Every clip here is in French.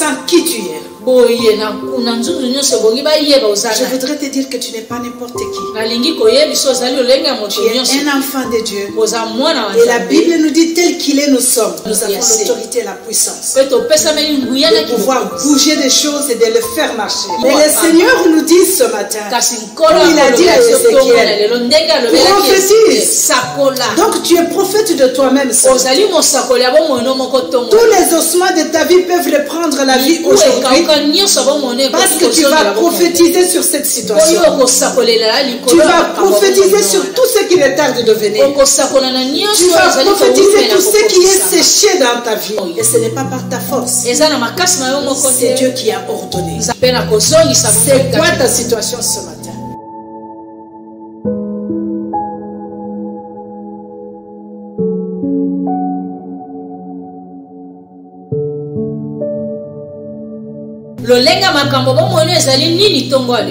connaissant qui tu es. Je voudrais te dire que tu n'es pas n'importe qui. Tu es un enfant de Dieu. Et la Bible nous dit tel qu'il est, nous sommes. Nous avons l'autorité et la puissance de pouvoir bouger des choses et de les faire marcher. Mais le Seigneur nous dit ce matin, comme il a dit à Ézéchiel, prophétise. Donc tu es prophète de toi-même. Tous les ossements de ta vie peuvent reprendre la vie aujourd'hui. Parce que tu vas prophétiser sur cette situation. Tu vas prophétiser sur tout ce qui est tarde de venir. Tu vas prophétiser tout ce qui est séché dans ta vie. Et ce n'est pas par ta force. C'est Dieu qui a ordonné. C'est quoi ta situation ce matin?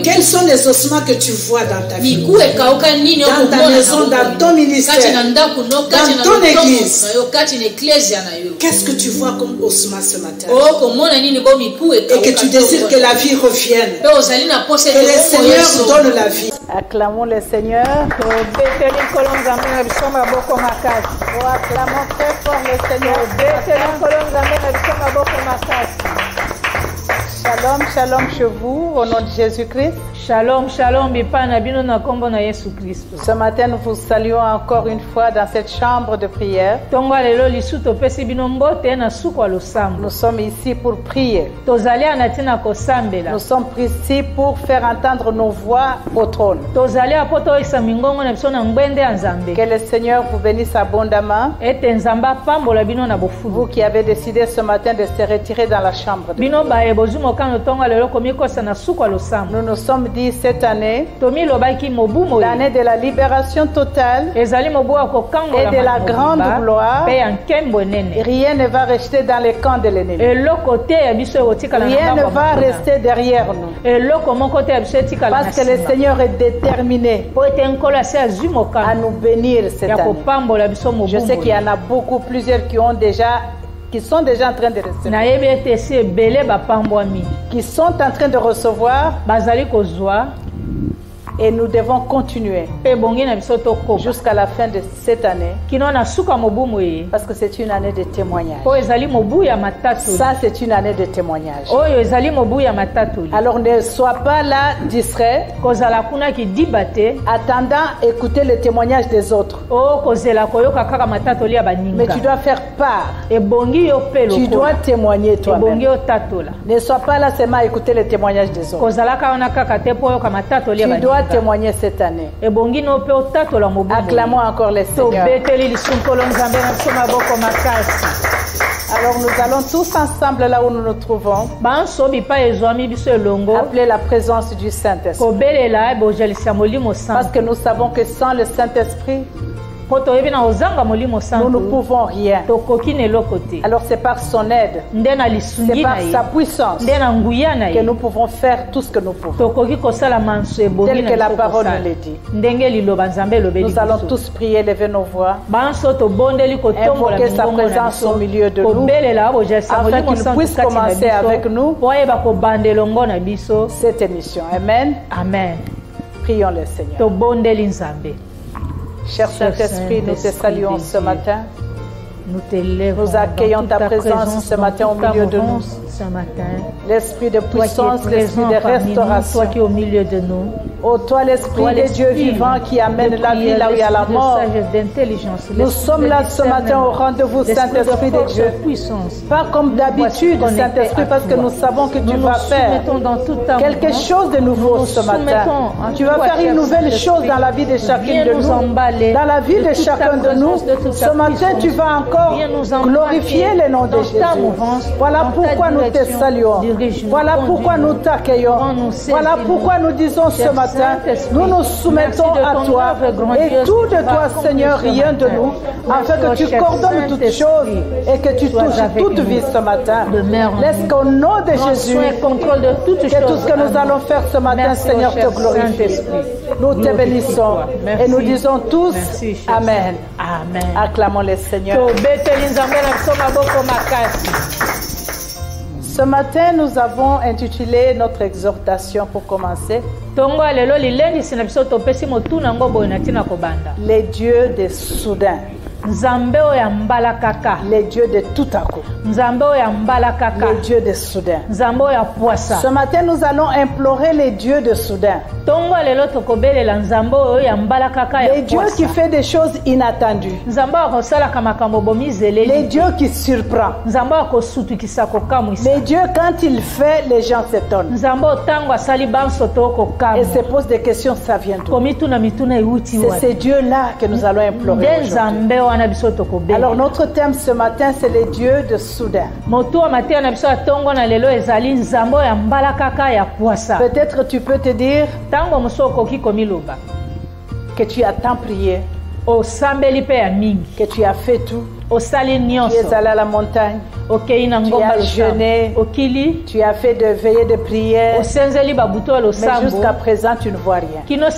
Quels sont les ossements que tu vois dans ta vie, dans ta maison, dans ton ministère, dans ton église? Qu'est-ce que tu vois comme ossements ce matin? Et que tu désires que la vie revienne, que le Seigneur donne la vie. Acclamons le Seigneur. Acclamons très fort le Seigneur. Shalom, shalom chez vous, au nom de Jésus-Christ. Shalom, shalom, Ce matin, nous vous saluons encore une fois dans cette chambre de prière. Nous sommes ici pour prier. Nous sommes ici pour faire entendre nos voix au trône. Que le Seigneur vous bénisse abondamment. Vous qui avez décidé ce matin de se retirer dans la chambre de prière. Nous nous sommes dit cette année, l'année de la libération totale et de la grande gloire. Rien ne va rester dans les camps de l'ennemi. Rien ne va rester derrière nous. Parce que le Seigneur est déterminé à nous bénir cette année. Je sais qu'il y en a beaucoup, plusieurs qui sont déjà en train de recevoir, et nous devons continuer jusqu'à la fin de cette année, parce que c'est une année de témoignage. Ça, c'est une année de témoignage. Alors ne sois pas là distrait, attendant écouter le témoignage des autres. Mais tu dois faire part. Tu dois témoigner toi-même. Ne sois pas là seulement à écouter le témoignage des autres. Tu dois témoigner cette année. Acclamons encore le Seigneur. Alors nous allons tous ensemble là où nous nous trouvons appeler la présence du Saint-Esprit. Parce que nous savons que sans le Saint-Esprit, nous ne pouvons rien. Alors c'est par son aide, c'est par sa puissance que nous pouvons faire tout ce que nous pouvons. Tel que la parole nous le dit. Nous allons tous prier, lever nos voix, invoquer sa présence au milieu de nous, afin qu'il puisse commencer avec nous cette émission. Amen. Amen. Prions le Seigneur. Cher Saint-Esprit, nous te saluons ce matin. Nous accueillons ta présence ce matin au milieu de nous. L'esprit de puissance, l'esprit de restauration. Toi qui es au milieu de nous. Oh, toi l'esprit de Dieu vivant qui amène la vie là où il y a la mort. Nous sommes là ce matin au rendez-vous, Saint-Esprit de Dieu. Pas comme d'habitude, Saint-Esprit, parce que nous savons que tu vas faire quelque chose de nouveau ce matin. Tu vas faire une nouvelle chose dans la vie de chacun de nous, dans la vie de chacun de nous. Ce matin, tu vas encore glorifier le nom de Jésus. Voilà pourquoi nous te saluons. Voilà pourquoi nous t'accueillons. Voilà pourquoi nous disons ce matin, nous nous soumettons à toi et tout de toi, Seigneur, rien de nous, afin que tu coordonnes toutes choses et que tu touches toute vie ce matin. Laisse qu'au nom de Jésus, que tout ce que nous allons faire ce matin, Seigneur, te glorifie. Nous te bénissons et nous disons tous Amen. Acclamons le Seigneur. Ce matin, nous avons intitulé notre exhortation pour commencer les dieux des soudains. Les dieux de tout à coup. Les dieux de soudain. Ce matin, nous allons implorer les dieux de soudain. Les dieux qui font des choses inattendues. Les dieux qui surprennent. Les dieux, quand il fait, les gens s'étonnent. Et se posent des questions, ça vient d'où? C'est ces dieux-là que nous allons implorer aujourd'hui. Alors notre thème ce matin, c'est les dieux de soudain. Peut-être tu peux te dire que tu as tant prié, que tu as fait tout, tu es allé à la montagne, tu as jeûné, tu as fait de veillées de prière, mais jusqu'à présent tu ne vois rien. Mais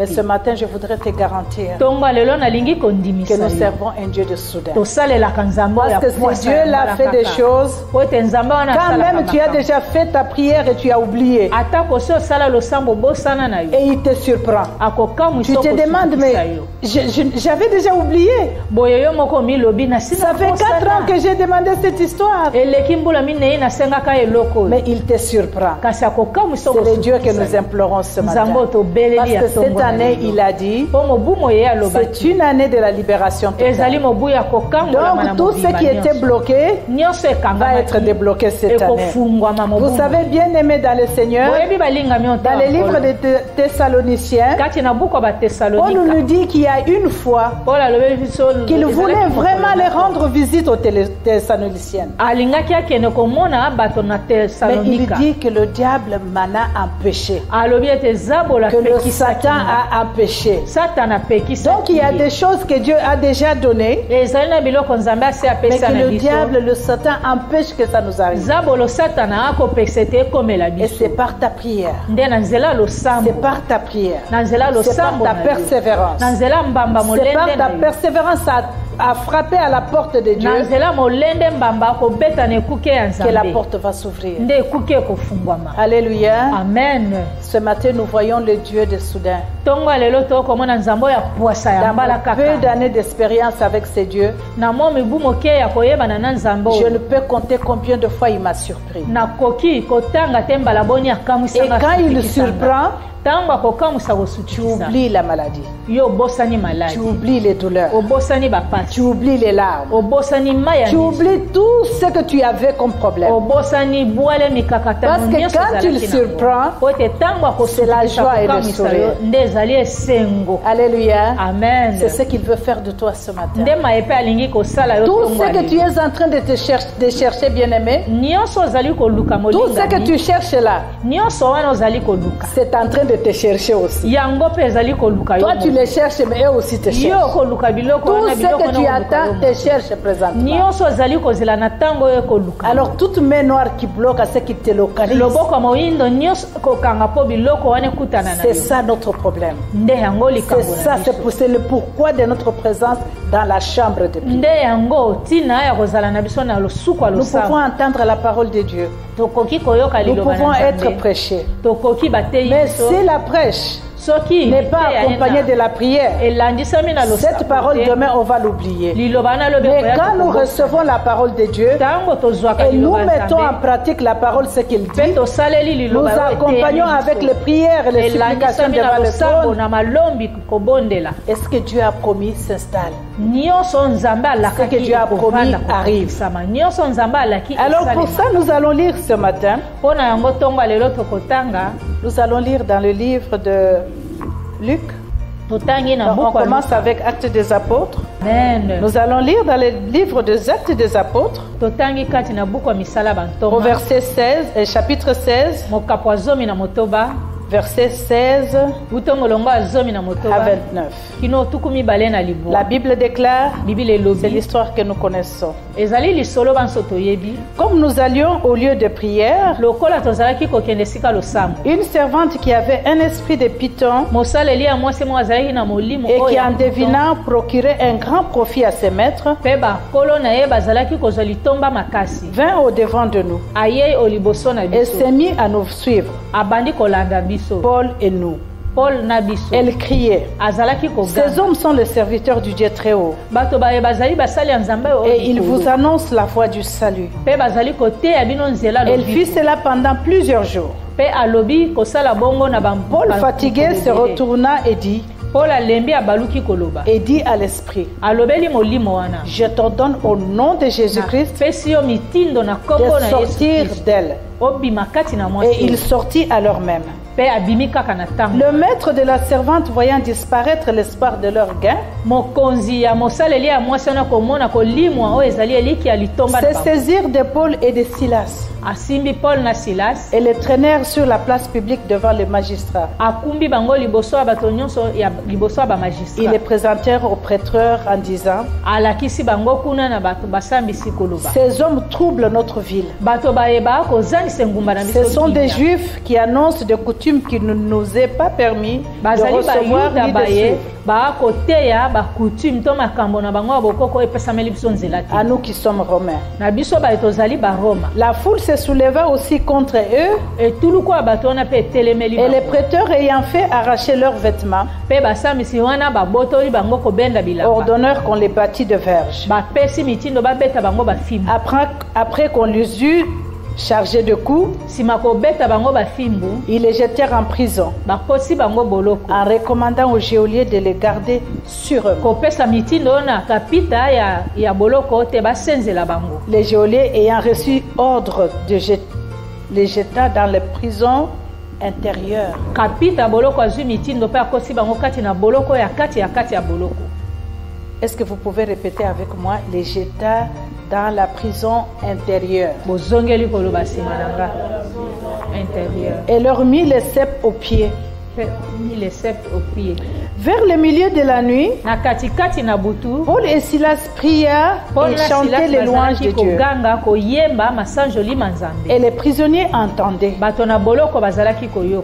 ce matin je voudrais te garantir que nous servons un Dieu de soudain. Parce que ce Dieu-là fait des choses, quand même tu as déjà fait ta prière et tu as oublié, et il te surprend. Tu te demandes, mais j'avais déjà oublié. Ça fait 4 ans que j'ai demandé cette histoire. Mais il te surprend. C'est le Dieu que nous implorons ce matin. Parce que cette année, il a dit, c'est une année de la libération totale. Donc tout ce qui était bloqué va être débloqué cette année. Vous savez, bien aimé dans le Seigneur, dans les livres de Thessaloniciens, Paul nous dit qu'il y a une fois qu'il voulait vraiment les rendre visite aux Thessaloniciens. Mais il dit que le diable m'en a empêché. Que le Satan a empêché. Donc il y a des choses que Dieu a déjà données, mais que le diable, le Satan empêche que ça nous arrive. Et c'est par ta prière. C'est par ta prière. C'est par ta persévérance. C'est par ta persévérance à frapper à la porte de Dieu que la porte va s'ouvrir. Alléluia. Amen. Ce matin, nous voyons le Dieu de soudain. Dans peu d'années d'expérience avec ces dieux, je ne peux compter combien de fois il m'a surpris. Et quand il surprend, tu oublies la maladie, tu oublies les douleurs, tu oublies les larmes, tu oublies tout ce que tu avais comme problème. Parce que quand tu le surprends, c'est la joie et le sourire. Alléluia. Amen. C'est ce qu'il veut faire de toi ce matin. Tout ce que tu es en train de chercher, bien-aimé, tout ce que tu cherches là, c'est en train de te chercher aussi. Toi tu les cherches, mais eux aussi te cherchent. Tout ce que tu attends te cherche présentement. Alors toutes mes noires qui bloquent à ce qui te localise, c'est ça notre problème. C'est ça, c'est le pourquoi de notre présence dans la chambre de prière. Nous pouvons entendre la parole de Dieu. Nous pouvons être prêchés. Mais si la prêche n'est pas accompagné de la prière, cette parole demain on va l'oublier. Mais quand nous recevons la parole de Dieu et nous mettons en pratique la parole, ce qu'il dit, nous accompagnons avec les prières et les supplications devant le trône. Est-ce que Dieu a promis s'installe? Ce que Dieu a promis arrive. Alors pour ça nous allons lire ce matin, nous allons lire dans le livre de Luc. On commence avec Actes des Apôtres. Nous allons lire dans le livre des Actes des Apôtres, au verset 16, chapitre 16, Versets 16 à 29. La Bible déclare, c'est l'histoire que nous connaissons. Comme nous allions au lieu de prière, une servante qui avait un esprit de python et qui en devinant procurait un grand profit à ses maîtres, vint au devant de nous et s'est mis à nous suivre. Paul et nous. Elle criait, ces hommes sont les serviteurs du Dieu très haut et ils vous annoncent la voie du salut. Elle fit cela pendant plusieurs jours. Paul fatigué se retourna et dit à l'esprit, je t'ordonne au nom de Jésus-Christ de sortir d'elle. Et il sortit alors même. Le maître de la servante, voyant disparaître l'espoir de leur gain, se saisirent de Paul et de Silas et les traînèrent sur la place publique devant les magistrats. Ils les présentèrent au prêteur en disant, ces hommes troublent notre ville. Ce sont des Juifs qui annoncent des coutumes qui ne nous est pas permis de recevoir ni de suivre. À nous qui sommes romains. La foule se souleva aussi contre eux et les prêteurs ayant fait arracher leurs vêtements ordonnèrent qu'on les bâtit de verges. Après qu'on les eut chargés de coups, ils les jetèrent en prison en recommandant aux geôliers de les garder sur eux. Les geôliers ayant reçu ordre de les jeta dans les prisons intérieures. Est-ce que vous pouvez répéter avec moi? Les jeta dans la prison intérieure. Et leur mit les ceps aux pieds. Vers le milieu de la nuit, Paul et Silas prièrent et chantaient les louanges de Dieu. Et les prisonniers entendaient.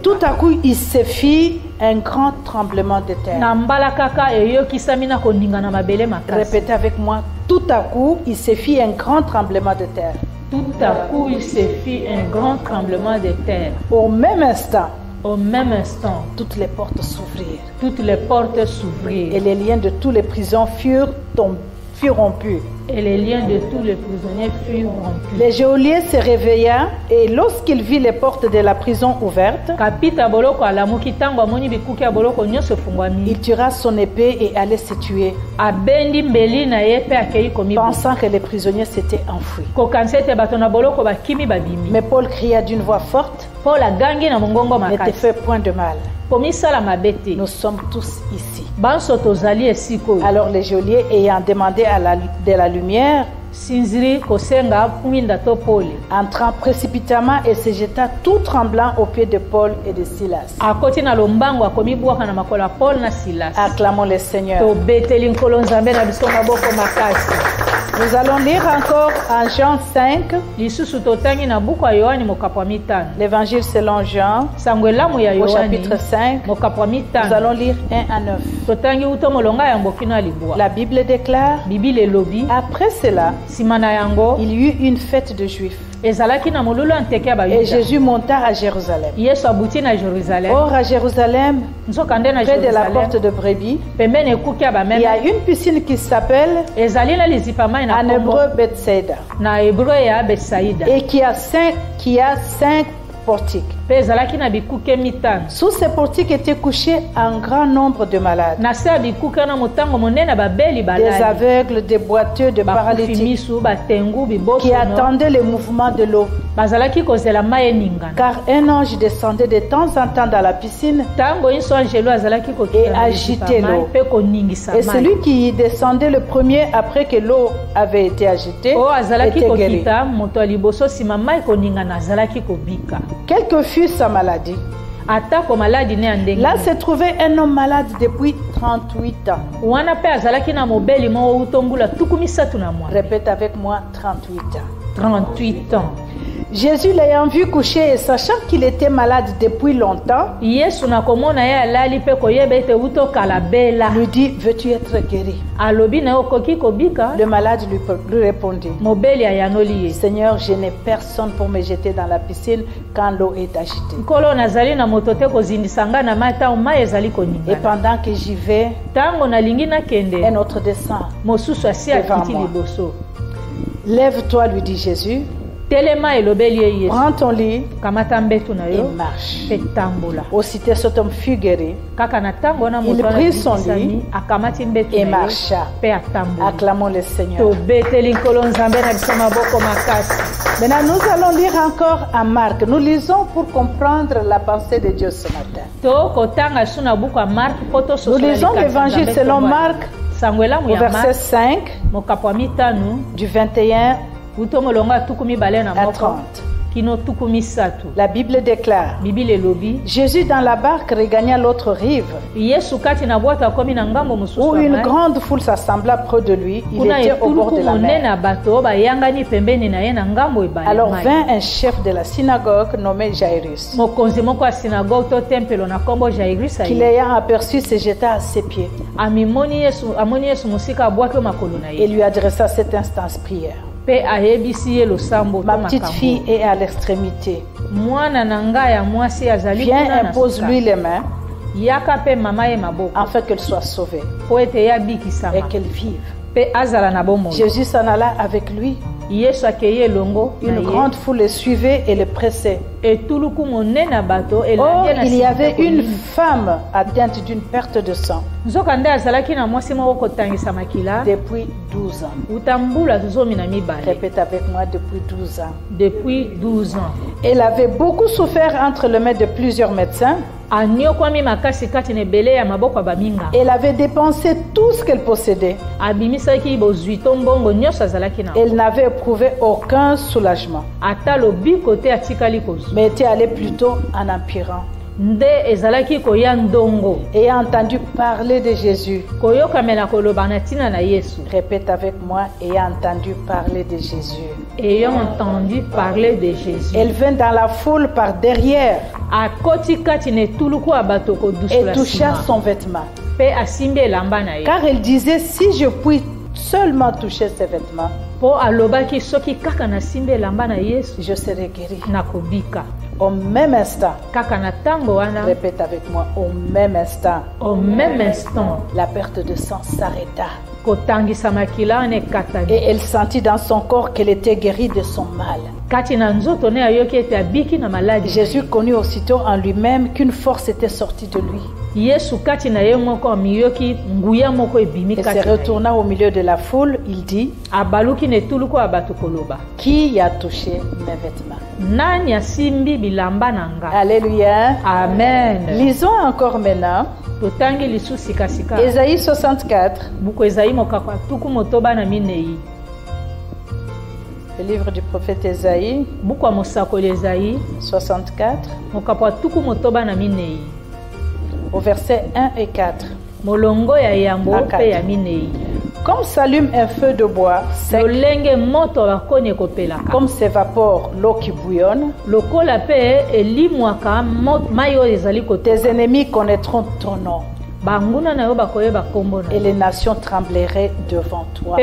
Tout à coup, il se fit un grand tremblement de terre. Répétez avec moi. Tout à coup, il se fit un grand tremblement de terre. Tout à coup, il se fit un grand tremblement de terre. Au même instant, toutes les portes s'ouvrirent. Et les liens de tous les prisons furent rompus. Les geôliers se réveilla et lorsqu'il vit les portes de la prison ouvertes, il tira son épée et allait se tuer, pensant que les prisonniers s'étaient enfouis. Mais Paul cria d'une voix forte, ne te fais point de mal. Nous sommes tous ici. Alors les geôliers ayant demandé de la lumière, entrant précipitamment et se jeta tout tremblant aux pieds de Paul et de Silas. Acclamons le Seigneur. Nous allons lire encore en Jean 5, l'évangile selon Jean, au chapitre 5. Nous allons lire 1 à 9. La Bible déclare, après cela, il y eut une fête de Juifs. Et Jésus monta à Jérusalem. Or à Jérusalem, près de la porte de Brebis, il y a une piscine qui s'appelle en hébreu Bethsaïda et qui a cinq portiques. Sous ces portiques étaient couchés un grand nombre de malades, des aveugles, des boiteux, des paralytiques, qui attendaient le mouvement de l'eau. Car un ange descendait de temps en temps dans la piscine et agitait l'eau. Et celui qui descendait le premier après que l'eau avait été agitée était guéri. Quelle que fût sa maladie, Là se trouvait un homme malade depuis 38 ans. Répète avec moi, 38 ans. 38 ans. Jésus l'ayant vu coucher et sachant qu'il était malade depuis longtemps, lui dit, veux-tu être guéri? Le malade lui répondit, Seigneur, je n'ai personne pour me jeter dans la piscine quand l'eau est agitée. Et pendant que j'y vais, un autre descend devant moi. Lève-toi, lui dit Jésus. Prends ton lit et marche. Aussitôt cet homme fut guéri. Il prit son lit et marcha. Acclamons le Seigneur. Maintenant, nous allons lire encore à Marc. Nous lisons pour comprendre la pensée de Dieu ce matin. Nous lisons l'évangile selon Marc au verset 5 du 21 à 30. La Bible déclare, Jésus dans la barque regagna l'autre rive, où une grande foule s'assembla près de lui. Il était au bord de la mer. Alors vint un chef de la synagogue nommé Jairus, qui l'ayant aperçu se jeta à ses pieds et lui adressa cette instance prière. Ma petite fille est à l'extrémité. Viens, impose-lui les mains afin qu'elle soit sauvée et qu'elle vive. Jésus s'en alla avec lui. Une grande foule le suivait et le pressait. Or, il y avait une femme atteinte d'une perte de sang depuis 12 ans. Répète avec moi, depuis 12 ans. Depuis 12 ans. Elle avait beaucoup souffert entre les mains de plusieurs médecins. Elle avait dépensé tout ce qu'elle possédait. Elle n'avait éprouvé aucun soulagement, mais était allée plutôt en empirant. Ayant entendu parler de Jésus. Répète avec moi, ayant entendu parler de Jésus. Ayant entendu parler de Jésus. Elle vint dans la foule par derrière et toucha son vêtement. Car elle disait, si je puis seulement toucher ses vêtements, je serai guéri. Au même instant, répète avec moi, au même instant, la perte de sang s'arrêta. Et elle sentit dans son corps qu'elle était guérie de son mal. Jésus connut aussitôt en lui-même qu'une force était sortie de lui. Il se retourna au milieu de la foule, il dit, qui a touché mes vêtements? Alléluia. Amen. Lisons encore maintenant Ésaïe 64. Le livre du prophète Ésaïe 64 au verset 1 et 4. Comme s'allume un feu de bois sec, comme s'évapore l'eau qui bouillonne, tes ennemis connaîtront ton nom. Et les nations trembleraient devant toi.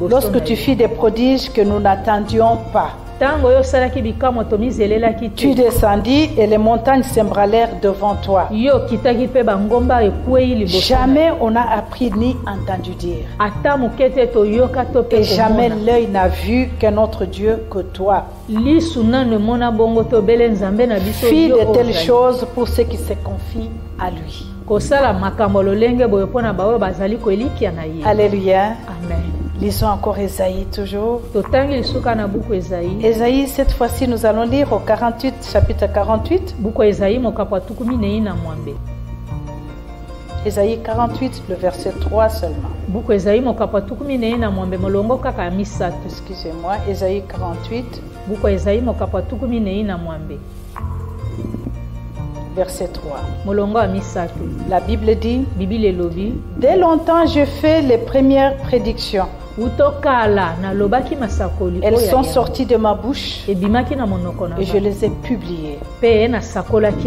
Lorsque tu fis des prodiges que nous n'attendions pas, tu descendis et les montagnes s'embralèrent devant toi. Jamais on n'a appris ni entendu dire. Et jamais l'œil n'a vu qu'un autre Dieu que toi. Fis de telles choses pour ceux qui se confient à lui. Alléluia. Amen. Lisons encore Ésaïe toujours. Ésaïe, cette fois-ci, nous allons lire au 48, chapitre 48. Ésaïe 48, le verset 3 seulement. Excusez-moi, Ésaïe 48. Verset 3. Molongo misato. La Bible dit, Bible lobi. Dès longtemps, je fais les premières prédictions. Elles sont sorties de ma bouche et je les ai publiées.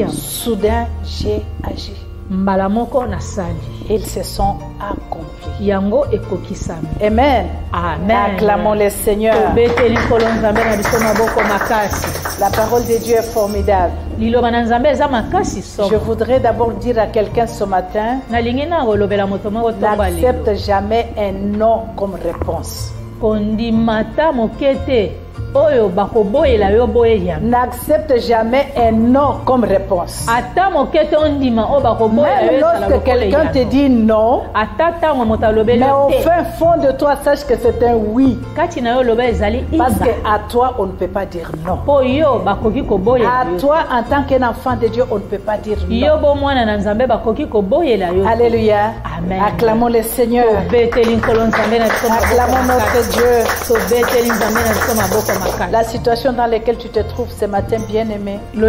Soudain, j'ai agi. Ils se sont accomplis. Amen. Amen. Acclamons le Seigneur. La parole de Dieu est formidable. Je voudrais d'abord dire à quelqu'un ce matin, n'accepte jamais un non comme réponse. N'accepte jamais un non comme réponse. Même lorsque quelqu'un te dit non, mais au fin fond de toi, sache que c'est un oui. Parce qu'à toi, on ne peut pas dire non. À toi, en tant qu'un enfant de Dieu, on ne peut pas dire non. Alléluia. Amen. Acclamons le Seigneur. Acclamons notre Dieu. La situation dans laquelle tu te trouves ce matin, bien-aimé, que tu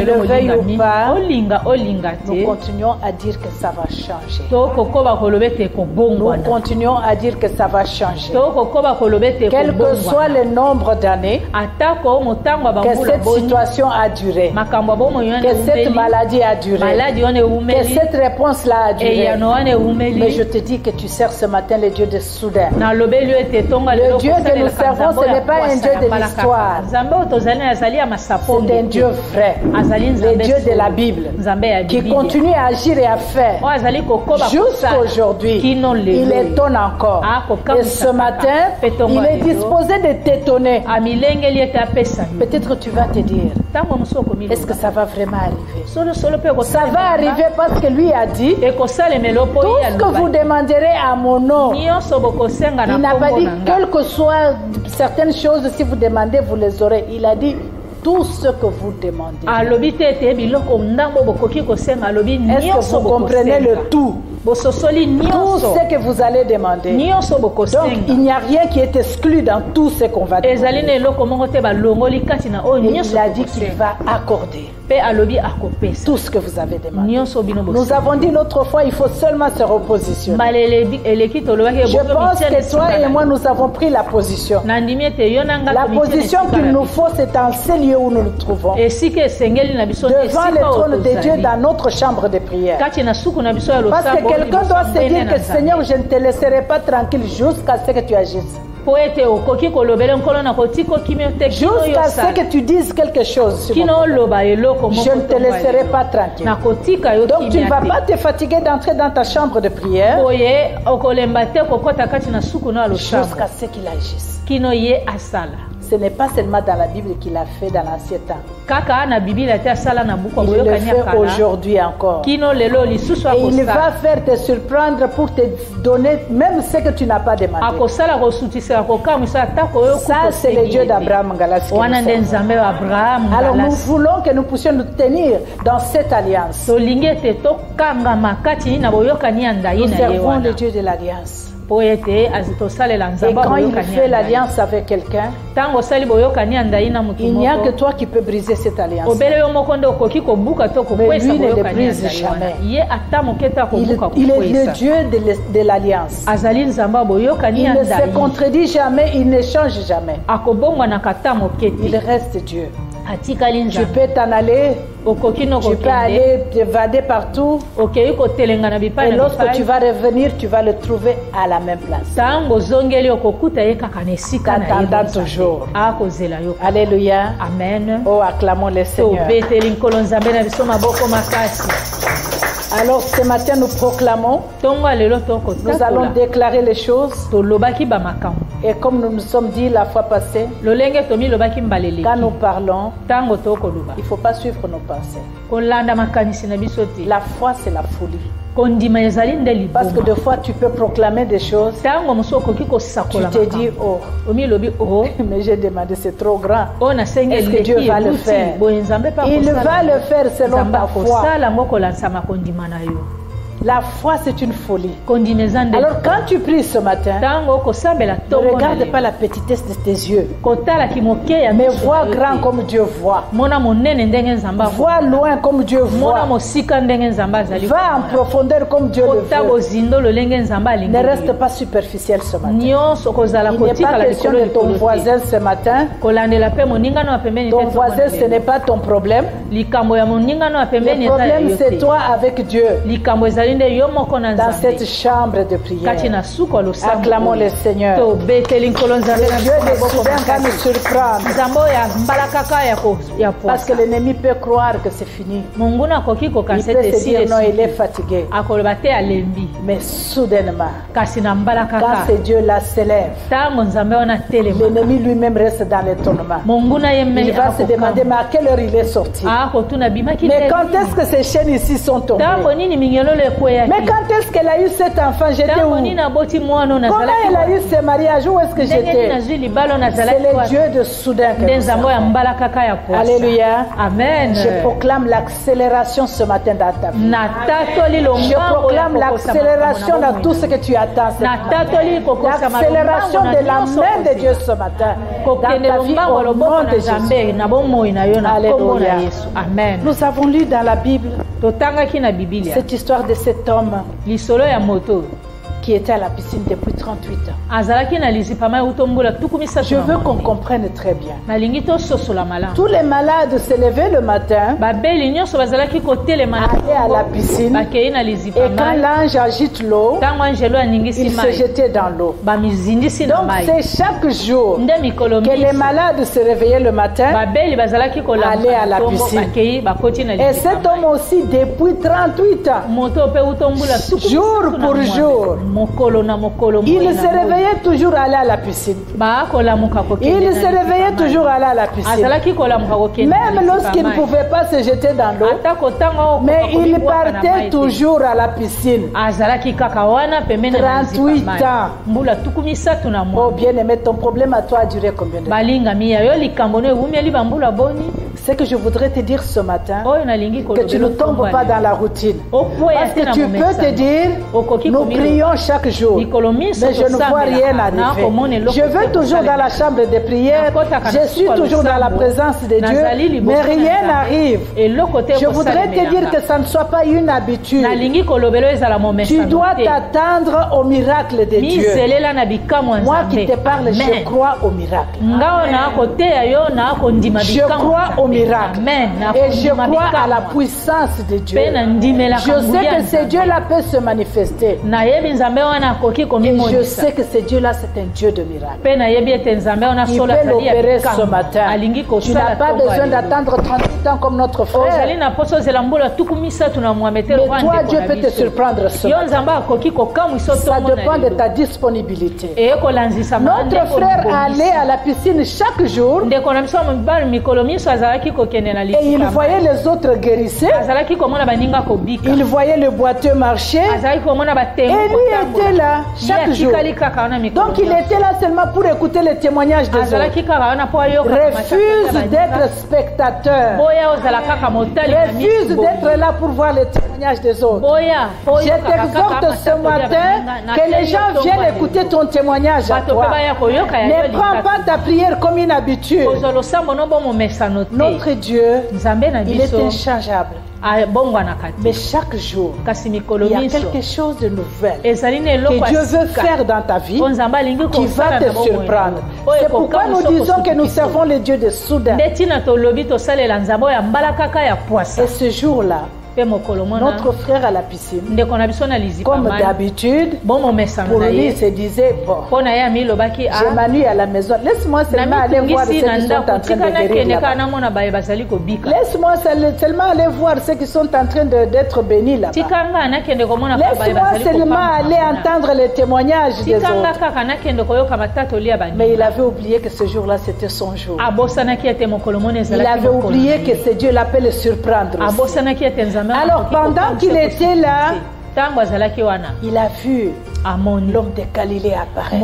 le veuilles ou pas, nous continuons à dire que ça va changer. Nous continuons à dire que ça va changer. Quel que soit le nombre d'années que cette situation a duré, que cette maladie a duré, que cette réponse-là a duré, mais je te dis que tu sers ce matin le Dieu de soudain. Le Dieu que nous servons, ce n'est pas un Dieu de l'histoire. C'est un Dieu vrai, le Dieu de la Bible, qui continue à agir et à faire. Jusqu'à aujourd'hui, il étonne encore. Et ce matin, il est disposé de t'étonner. Peut-être tu vas te dire, est-ce que ça va vraiment arriver? Ça va arriver parce que lui a dit, tout ce que vous demanderez à mon nom. Il n'a pas dit, quel que soit certaines choses, si vous demandez, vous les aurez. Il a dit tout ce que vous demandez. Est-ce que vous comprenez le tout? Tout ce que vous allez demander. Donc il n'y a rien qui est exclu dans tout ce qu'on va demander. Et il a dit qu'il va accorder tout ce que vous avez demandé. Nous avons dit l'autre fois, il faut seulement se repositionner. Je pense que toi et moi, nous avons pris la position. La position qu'il nous faut, c'est en ce lieu où nous nous trouvons. Devant le trône de Dieu, dans notre chambre de prière. Parce que quelqu'un doit se dire que Seigneur, je ne te laisserai pas tranquille jusqu'à ce que tu agisses. Jusqu'à ce que tu dises quelque chose. Je ne te laisserai pas tranquille. Donc tu ne vas pas te fatiguer d'entrer dans ta chambre de prière jusqu'à ce qu'il agisse. Ce n'est pas seulement dans la Bible qu'il a fait dans l'ancien temps. Il le fait aujourd'hui encore. Et il va faire te surprendre pour te donner même ce que tu n'as pas demandé. Ça, c'est le Dieu d'Abraham. Alors nous voulons que nous puissions nous tenir dans cette alliance. Nous servons le Dieu de l'alliance. Et quand il fait l'alliance avec quelqu'un, il n'y a que toi qui peux briser cette alliance. Mais lui ne le brise jamais. Il est le Dieu de l'alliance. Il ne se contredit jamais, il ne change jamais. Il reste Dieu. Tu peux t'en aller, tu peux aller t'évader partout, et lorsque tu vas revenir, tu vas le trouver à la même place. T'attendant toujours. Alléluia. Amen. Oh, acclamons le Seigneur. Alors ce matin nous proclamons, nous allons déclarer les choses. Et comme nous nous sommes dit la fois passée, quand nous parlons, il ne faut pas suivre nos pensées. La foi, c'est la folie. Parce que des fois tu peux proclamer des choses, tu te dis, oh, mais j'ai demandé, c'est trop grand. Est-ce que Dieu va le faire? Il va le faire selon ta foi. La foi, c'est une folie. Alors quand tu pries ce matin, ne regarde pas la petitesse de tes yeux, mais vois grand comme Dieu voit. Vois loin comme Dieu voit. Va en profondeur comme Dieu le veut. Ne reste pas superficiel ce matin. Il n'est pas question de ton voisin ce matin. Ton voisin, ce n'est pas ton problème. Le problème, c'est toi avec Dieu. Dans cette chambre de prière, acclamons le Seigneur. Le Dieu de Soudan va nous surprendre. Parce que l'ennemi peut croire que c'est fini. Il peut se dire non, il est fatigué. Mais soudainement, quand ce Dieu-là s'élève, l'ennemi lui-même reste dans l'étonnement. Il va se demander mais à quelle heure il est sorti. Mais quand est-ce que ces chaînes ici sont tombées? Mais quand est-ce qu'elle a eu cet enfant? J'étais où? Comment elle a eu ce mariage? Où est-ce que j'étais? C'est le Dieu de soudain que nous avons. Alléluia. Amen. Je proclame l'accélération ce matin dans ta vie. Je proclame l'accélération dans tout ce que tu attends. L'accélération de la main de Dieu ce matin. Dans ta vie au nom de Jésus. Alléluia. Amen. Nous avons lu dans la Bible cette histoire de cet homme qui était à la piscine depuis 38 ans. Je veux qu'on comprenne très bien. Tous les malades se levaient le matin, allaient à la piscine, et quand l'ange agite l'eau, il se jetait dans l'eau. Donc c'est chaque jour que les malades se réveillaient le matin, allaient à la piscine. Et cet homme aussi depuis 38 ans, jour pour jour, il se réveillait toujours aller à la piscine. Il se réveillait toujours aller à la piscine. Même lorsqu'il ne pouvait pas se jeter dans l'eau, mais il partait toujours à la piscine. 38 ans. Oh bien-aimé, ton problème à toi a duré combien de temps? Ce que je voudrais te dire ce matin, que tu ne tombes pas dans la routine. Parce que tu peux te dire, nous prions chaque jour, mais je ne vois rien arriver. Je vais toujours dans la chambre de prière, je suis toujours dans la présence de Dieu, mais rien n'arrive. Je voudrais te dire que ça ne soit pas une habitude. Tu dois t'attendre au miracle de Dieu. Moi qui te parle, je crois au miracle. Je crois au miracle. Et je crois à la puissance de Dieu. Je sais que ce Dieu-là peut se manifester. Et je sais que ce Dieu-là, c'est un Dieu de miracle. Il peut l'opérer ce matin. Tu n'as pas besoin d'attendre 38 ans comme notre frère. Mais toi, Dieu peut te surprendre ce matin. Ça dépend de ta disponibilité. Notre frère allait à la piscine chaque jour. Et il voyait les autres guérisser. Il voyait le boiteux marcher. Et lui était là chaque jour. Donc il était là seulement pour écouter les témoignages des autres. Refuse d'être spectateur. Refuse d'être là pour voir les témoignages des autres. Je t'exhorte ce matin que les gens viennent écouter ton témoignage à toi. Ne prends pas ta prière comme une habitude. Notre Dieu, il est inchangeable. Mais chaque jour, il y a quelque chose de nouvel que Dieu veut faire dans ta vie qui va te surprendre. C'est pourquoi nous disons que nous servons le Dieu de soudain. Et ce jour-là, notre frère à la piscine, comme d'habitude, pour lui, il se disait, bon, j'ai ma nuit à la maison, laisse-moi seulement aller voir ceux qui sont en train de guérir là-bas. Laisse-moi seulement aller voir ceux qui sont en train d'être bénis là-bas. Laisse-moi seulement aller entendre les témoignages des autres. Mais il avait oublié que ce jour-là, c'était son jour. Il avait oublié que ce Dieu l'appelle le surprendre aussi. Alors pendant qu'il était là, il a vu l'homme de Galilée apparaître.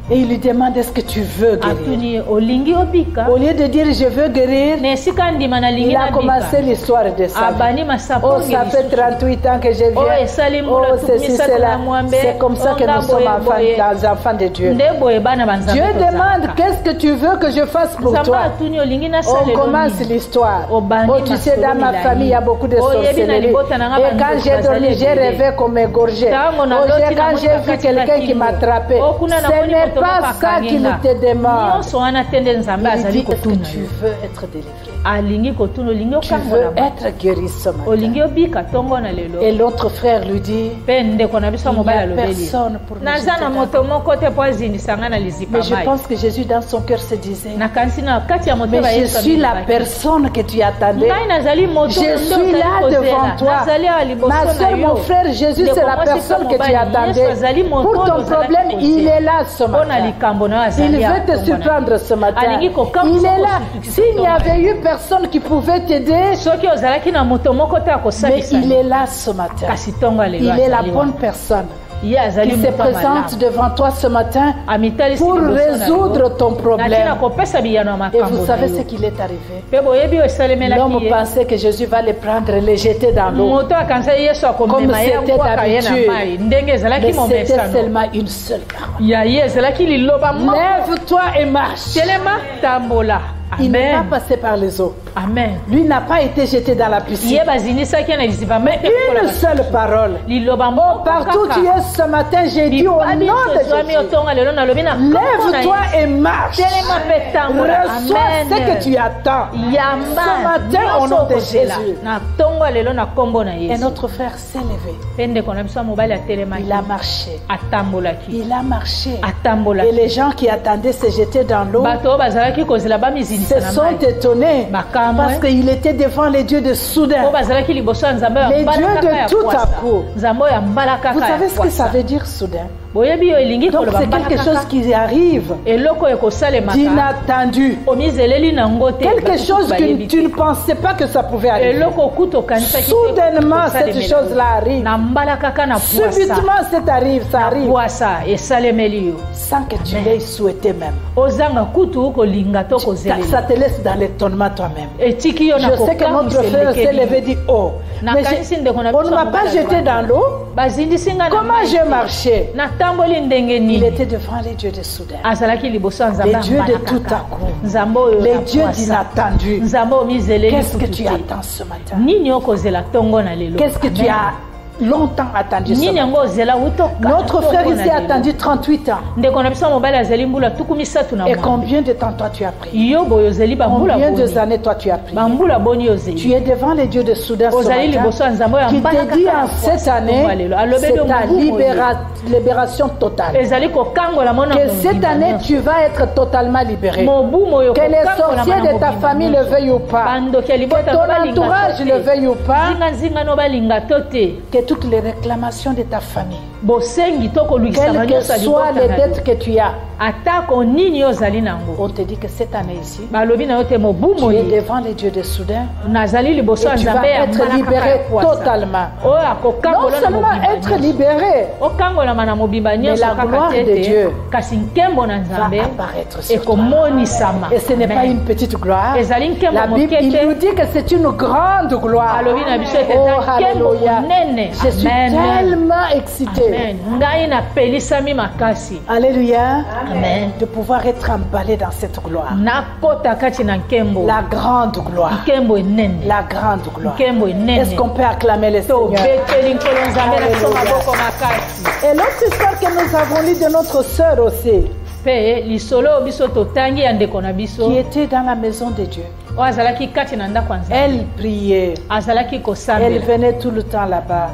Et il lui demande, est-ce que tu veux guérir? Au lieu de dire je veux guérir, il a commencé l'histoire de sa vie. Oh, ça fait 38 ans que je viens. Oh, ceci, cela. C'est comme ça que nous sommes enfants de Dieu. Dieu demande, qu'est-ce que tu veux que je fasse pour toi? On commence l'histoire. Oh, tu sais, dans ma famille, il y a beaucoup de sorcellerie. Et quand j'ai dormi, j'ai rêvé qu'on m'égorgeait. Quand j'ai vu quelqu'un qui m'attrapait, ce n'est pas ça qu'il te demande. Il dit, est-ce que tu veux être délivré? Tu veux être guéri ce matin? Et l'autre frère lui dit, il n'y a personne pour nous aider. Mais je pense que Jésus dans son cœur se disait, mais je suis la personne que tu attendais. Je suis là devant toi. Ma soeur, mon frère, Jésus, c'est la personne que tu attendais. Pour ton problème, il est là ce matin. Il veut te surprendre ce matin. Il est là. S'il n'y avait eu personne qui pouvait t'aider, mais il est là ce matin. Il est la bonne personne qui se présente devant toi ce matin pour résoudre ton problème. Et vous savez ce qu'il est arrivé? L'homme pensait que Jésus va le prendre et le jeter dans l'eau, comme c'était d'habitude. Mais c'était seulement une seule parole. Lève-toi et marche. Il n'est pas passé par les eaux. Amen. Lui n'a pas été jeté dans la piscine. Mais une seule parole. Oh, partout où tu es ce matin, j'ai dit au nom de Jésus, lève-toi et marche. Reçois ce que tu attends. Ce matin, au nom de Jésus. Et notre frère s'est levé. Il a marché. Il a marché. Et les gens qui attendaient se jeter dans l'eau se sont étonnés parce qu'il était devant les dieux de soudain, les dieux de tout à coup. Vous savez ce que ça veut dire soudain? Donc c'est quelque chose qui arrive d'inattendu, quelque chose que tu ne pensais pas que ça pouvait arriver. Soudainement cette chose-là arrive. Subitement ça arrive sans que tu l'aies souhaité même. Ça te laisse dans l'étonnement toi-même. Je sais que notre frère s'est levé et dit, oh, mais on ne m'a pas jeté dans l'eau. Comment j'ai marché? Il était devant les dieux de soudain, les dieux de tout à coup, les dieux d'inattendu. Qu'est-ce que tu attends ce matin? Qu'est-ce que tu as longtemps attendu ce matin? Notre frère ici a attendu 38 ans. Et combien de temps toi tu as pris? Combien de années toi tu as pris? Tu es devant les dieux de soudain ce matin qui te dit en cette année c'est ta libération totale. Que cette année tu vas être totalement libéré. Que les sorciers de ta famille le veuillent ou pas, que ton entourage le veuille ou pas, que toutes les réclamations de ta famille, quelles que soient les dettes que tu as, on te dit que cette année ici, tu es devant les dieux de soudain et tu vas être libéré totalement. Non seulement être libéré, mais la gloire de Dieu va apparaître sur toi. Et ce n'est pas une petite gloire. La Bible nous dit que c'est une grande gloire. Oh, alléluia. Je suis tellement excitée. Alléluia. Amen. De pouvoir être emballé dans cette gloire. La grande gloire. La grande gloire. Est-ce qu'on peut acclamer le Seigneur? Et l'autre histoire que nous avons lue de notre sœur aussi, qui était dans la maison de Dieu. Elle priait. Elle venait tout le temps là-bas.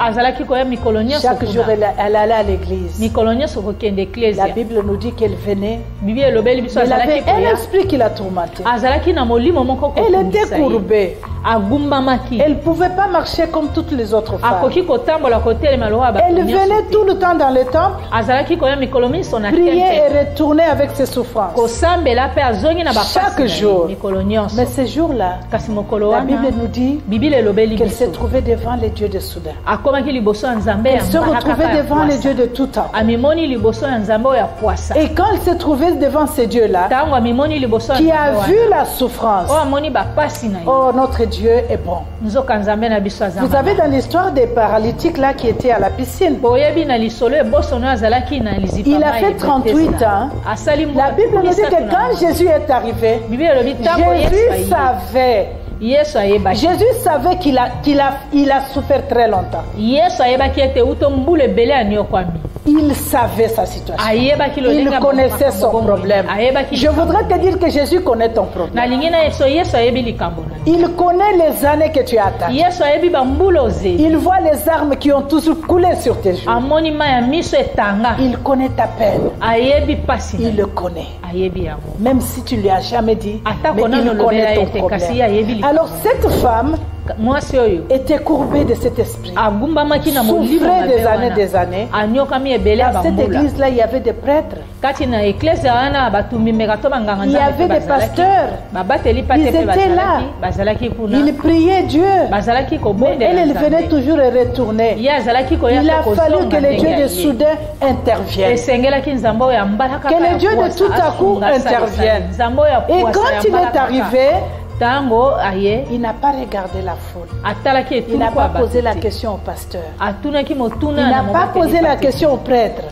Chaque jour, elle allait à l'église. La Bible nous dit qu'elle venait. Elle avait un esprit qui la tourmentait. Elle était courbée. Elle ne pouvait pas marcher comme toutes les autres femmes. Elle venait tout le temps dans le temple, prier et retourner avec ses souffrances. Chaque jour. Mais ce jour-là, la Bible nous dit qu'elle s'est trouvée devant les dieux de Soudan. Elle se retrouvait devant les dieux de tout temps. Et quand elle s'est trouvée devant ces dieux-là, qui a vu la souffrance, oh, notre Dieu est bon. Vous avez dans l'histoire des paralytiques là qui étaient à la piscine. Il a fait 38 ans. La Bible nous dit que quand Jésus est arrivé, Jésus savait. Jésus savait qu'il a souffert très longtemps. Il savait sa situation. Il connaissait son problème. Je voudrais te dire que Jésus connaît ton problème. Il connaît les années que tu attends. Il voit les armes qui ont toujours coulé sur tes joues. Il connaît ta peine. Il le connaît. Même si tu ne lui as jamais dit, mais il connaît ton problème. Alors cette femme était courbée de cet esprit, souffrait des années. Dans cette église-là, il y avait des prêtres, il y avait des pasteurs, ils étaient là, ils priaient Dieu, mais elle venait toujours et retournait. Il a fallu que les dieux de Soudan interviennent, que les dieux de tout à coup interviennent. Et quand il est arrivé, il n'a pas regardé la foule. Il n'a pas posé la question au pasteur. Il n'a pas posé la question au prêtre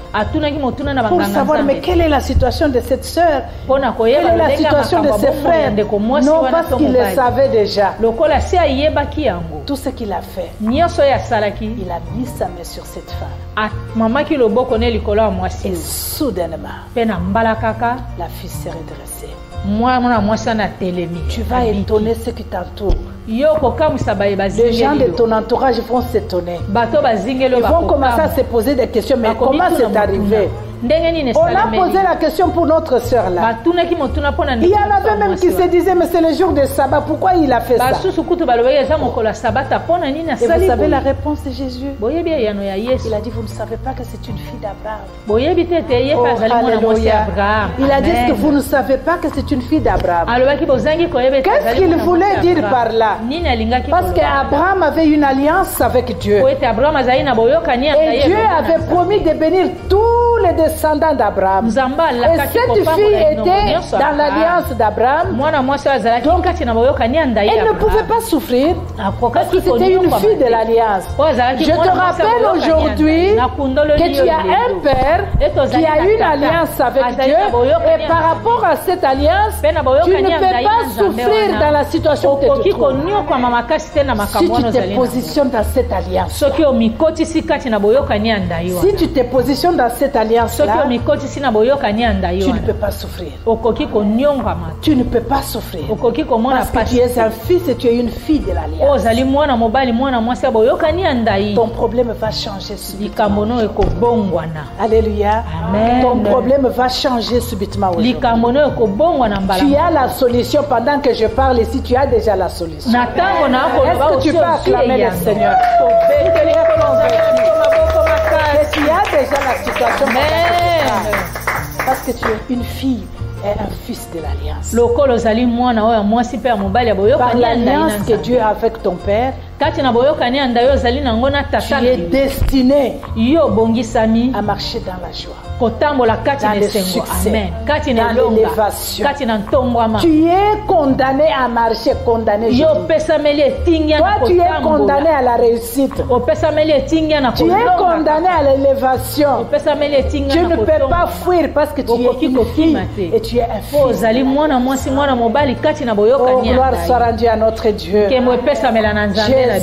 pour savoir mais quelle est la situation de cette sœur, quelle est la situation de ses frères. Non, parce qu'il le savait déjà. Tout ce qu'il a fait, il a mis sa main sur cette femme. Et soudainement, la fille s'est redressée. Tu vas étonner ceux qui t'entourent. Les gens de ton entourage vont s'étonner. Ils vont commencer à se poser des questions. Mais comment c'est arrivé? On a posé la question pour notre soeur là. Il y en avait même qui se disaient mais c'est le jour de sabbat, pourquoi il a fait ça? Et vous savez la réponse de Jésus? Il a dit vous ne savez pas que c'est une fille d'Abraham. Oh, alléluia. Il a dit que vous ne savez pas que c'est une fille d'Abraham. Qu'est-ce qu'il voulait dire par là? Parce qu'Abraham avait une alliance avec Dieu. Et Dieu avait promis de bénir tous les descendants d'Abraham. Et cette fille était dans l'alliance d'Abraham. Donc, elle ne pouvait pas souffrir parce que c'était une fille de l'alliance. Je te rappelle aujourd'hui que tu as un père qui a une alliance avec Dieu et par rapport à cette alliance, tu ne peux pas souffrir dans la situation que tu trouves. Si tu te positionnes dans cette alliance, si tu te positionnes dans cette alliance-là, tu ne peux pas souffrir. Tu ne peux pas souffrir. Parce que tu es un fils et tu es une fille de l'alliance. Ton problème va changer subitement. Alléluia. Amen. Ton problème va changer subitement aujourd'hui. Tu as la solution pendant que je parle ici. Tu as déjà la solution. Est-ce que tu peux acclamer le Seigneur? Tu as déjà la situation. Parce que tu es une fille et un fils de l'alliance. Par l'alliance que Dieu a avec ton père, tu es destiné à marcher dans la joie, dans le succès, dans l'élévation. Tu es condamné à marcher, condamné. Toi, tu es condamné à la réussite. Tu es condamné à l'élévation. Tu ne peux pas fuir parce que tu es une fille et tu es un fils. Oh, gloire soit rendue à notre Dieu. Je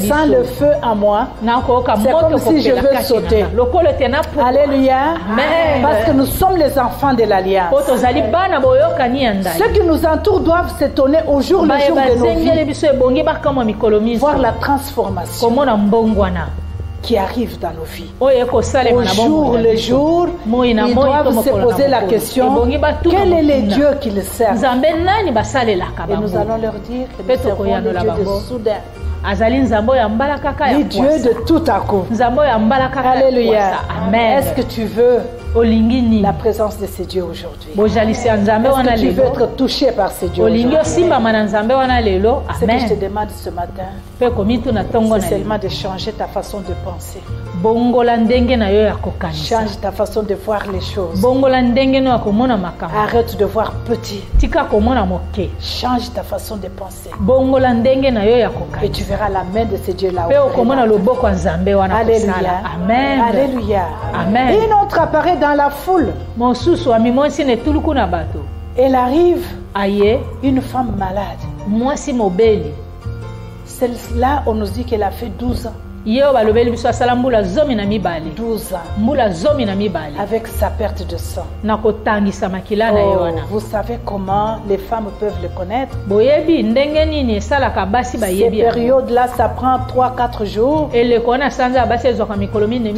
sens le feu en moi. C'est comme si je veux sauter. Alléluia. Amen. Parce que nous sommes les enfants de l'alliance. Ceux qui nous entourent doivent s'étonner au jour le jour de nos vies, voir la transformation. qui arrivent dans nos vies. Au jour le jour, ils doivent se poser la question, quel est le Dieu qu'ils servent? Et nous allons leur dire que nous servons le Dieu de soudain. Les dieux de tout à coup. Alléluia. Est-ce que tu veux la présence de ces dieux aujourd'hui? Est-ce que tu veux être touché par ces dieux aujourd'hui? Ce que je te demande ce matin, c'est seulement de changer ta façon de penser. Change ta façon de voir les choses. Arrête de voir petit. Change ta façon de penser. Et tu verras la main de ce Dieu là-haut. Alléluia. Amen. Alléluia. Amen. Et une autre apparaît dans la foule. Elle arrive, une femme malade. Celle-là, on nous dit qu'elle a fait 12 ans. 12 ans. Avec sa perte de sang. Vous savez comment les femmes peuvent le connaître? Ces périodes-là, ça prend 3-4 jours.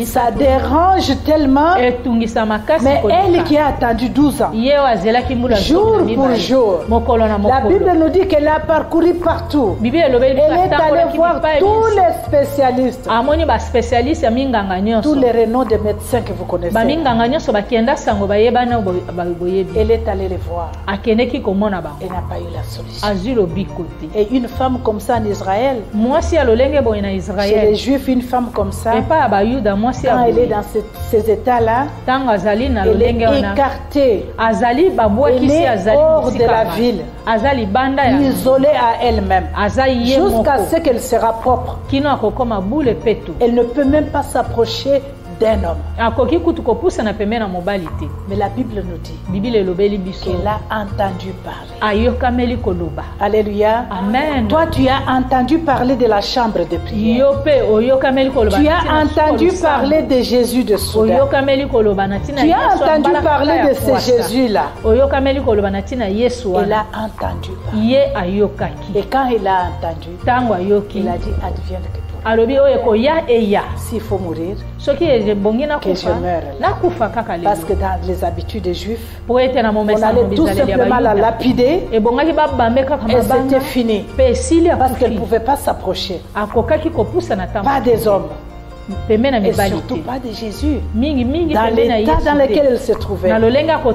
Ça dérange tellement. Mais elle qui a attendu 12 ans, jour pour jour, la Bible nous dit qu'elle a parcouru partout. Elle est allée voir tous les spécialistes. Tous les renoms de médecins que vous connaissez. Elle est allée les voir. Elle n'a pas eu la solution. Et une femme comme ça en Israël, chez les Juifs, une femme comme ça, quand elle est dans ces états-là, elle est écartée. Elle est hors de la ville, isolée à elle-même, jusqu'à ce qu'elle sera propre. Elle ne peut même pas s'approcher d'un homme. Mais la Bible nous dit qu'elle a entendu parler. Alléluia. Amen. Toi, tu as entendu parler de la chambre de prière. Tu as entendu parler de Jésus de Soudan. Tu as entendu parler de ce Jésus-là. Elle a entendu parler. Et quand elle a entendu, il a dit advienne que s'il faut mourir, que je meure. Parce que dans les habitudes des Juifs, on allait tout simplement la lapider et c'était fini. Parce qu'elle ne pouvait pas s'approcher. Pas des hommes. Et surtout pas de Jésus. Dans l'état dans lequel elle se trouvait, elle a pris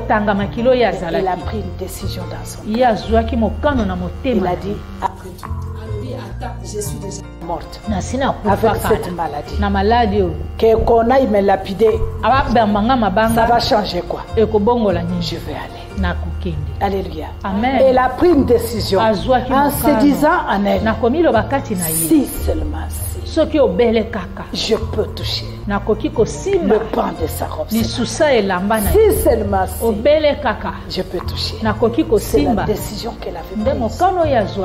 une décision dans son cœur. Il a dit, je suis déjà morte avec cette maladie. Qu'on aille me lapider, ça va changer quoi? Je vais aller. Alléluia. Amen. Elle a pris une décision en se disant en elle, si seulement je peux toucher le pan de sa robe. Si seulement je peux toucher. C'est la décision qu'elle avait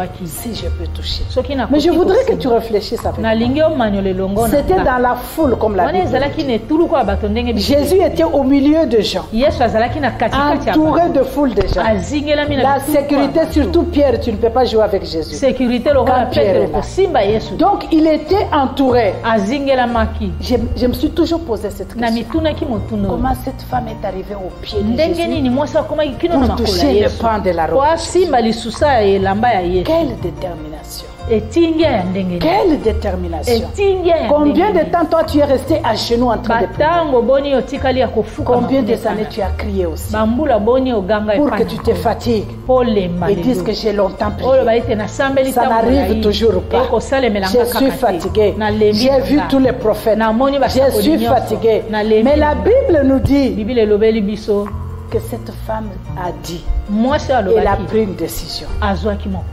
prise. Si je peux toucher. Mais je voudrais que tu réfléchisses avec moi. C'était dans la foule comme la Bible. Jésus était au milieu de gens, entouré de foule de gens. La sécurité, surtout Pierre, tu ne peux pas jouer avec Jésus. Quand Pierre est là. Donc il était entouré. Je me suis toujours posé cette question. Comment cette femme est arrivée au pied de Jésus pour toucher le pan de la robe? Quelle détermination! Quelle détermination! Combien de temps toi tu es resté à genoux en train de prier? Combien de années tu as crié aussi pour que tu te fatigues et dises que j'ai longtemps prié? Ça n'arrive toujours pas. Je suis fatigué. J'ai vu tous les prophètes. Je suis fatigué. Mais la Bible nous dit que cette femme a dit, elle a pris une décision.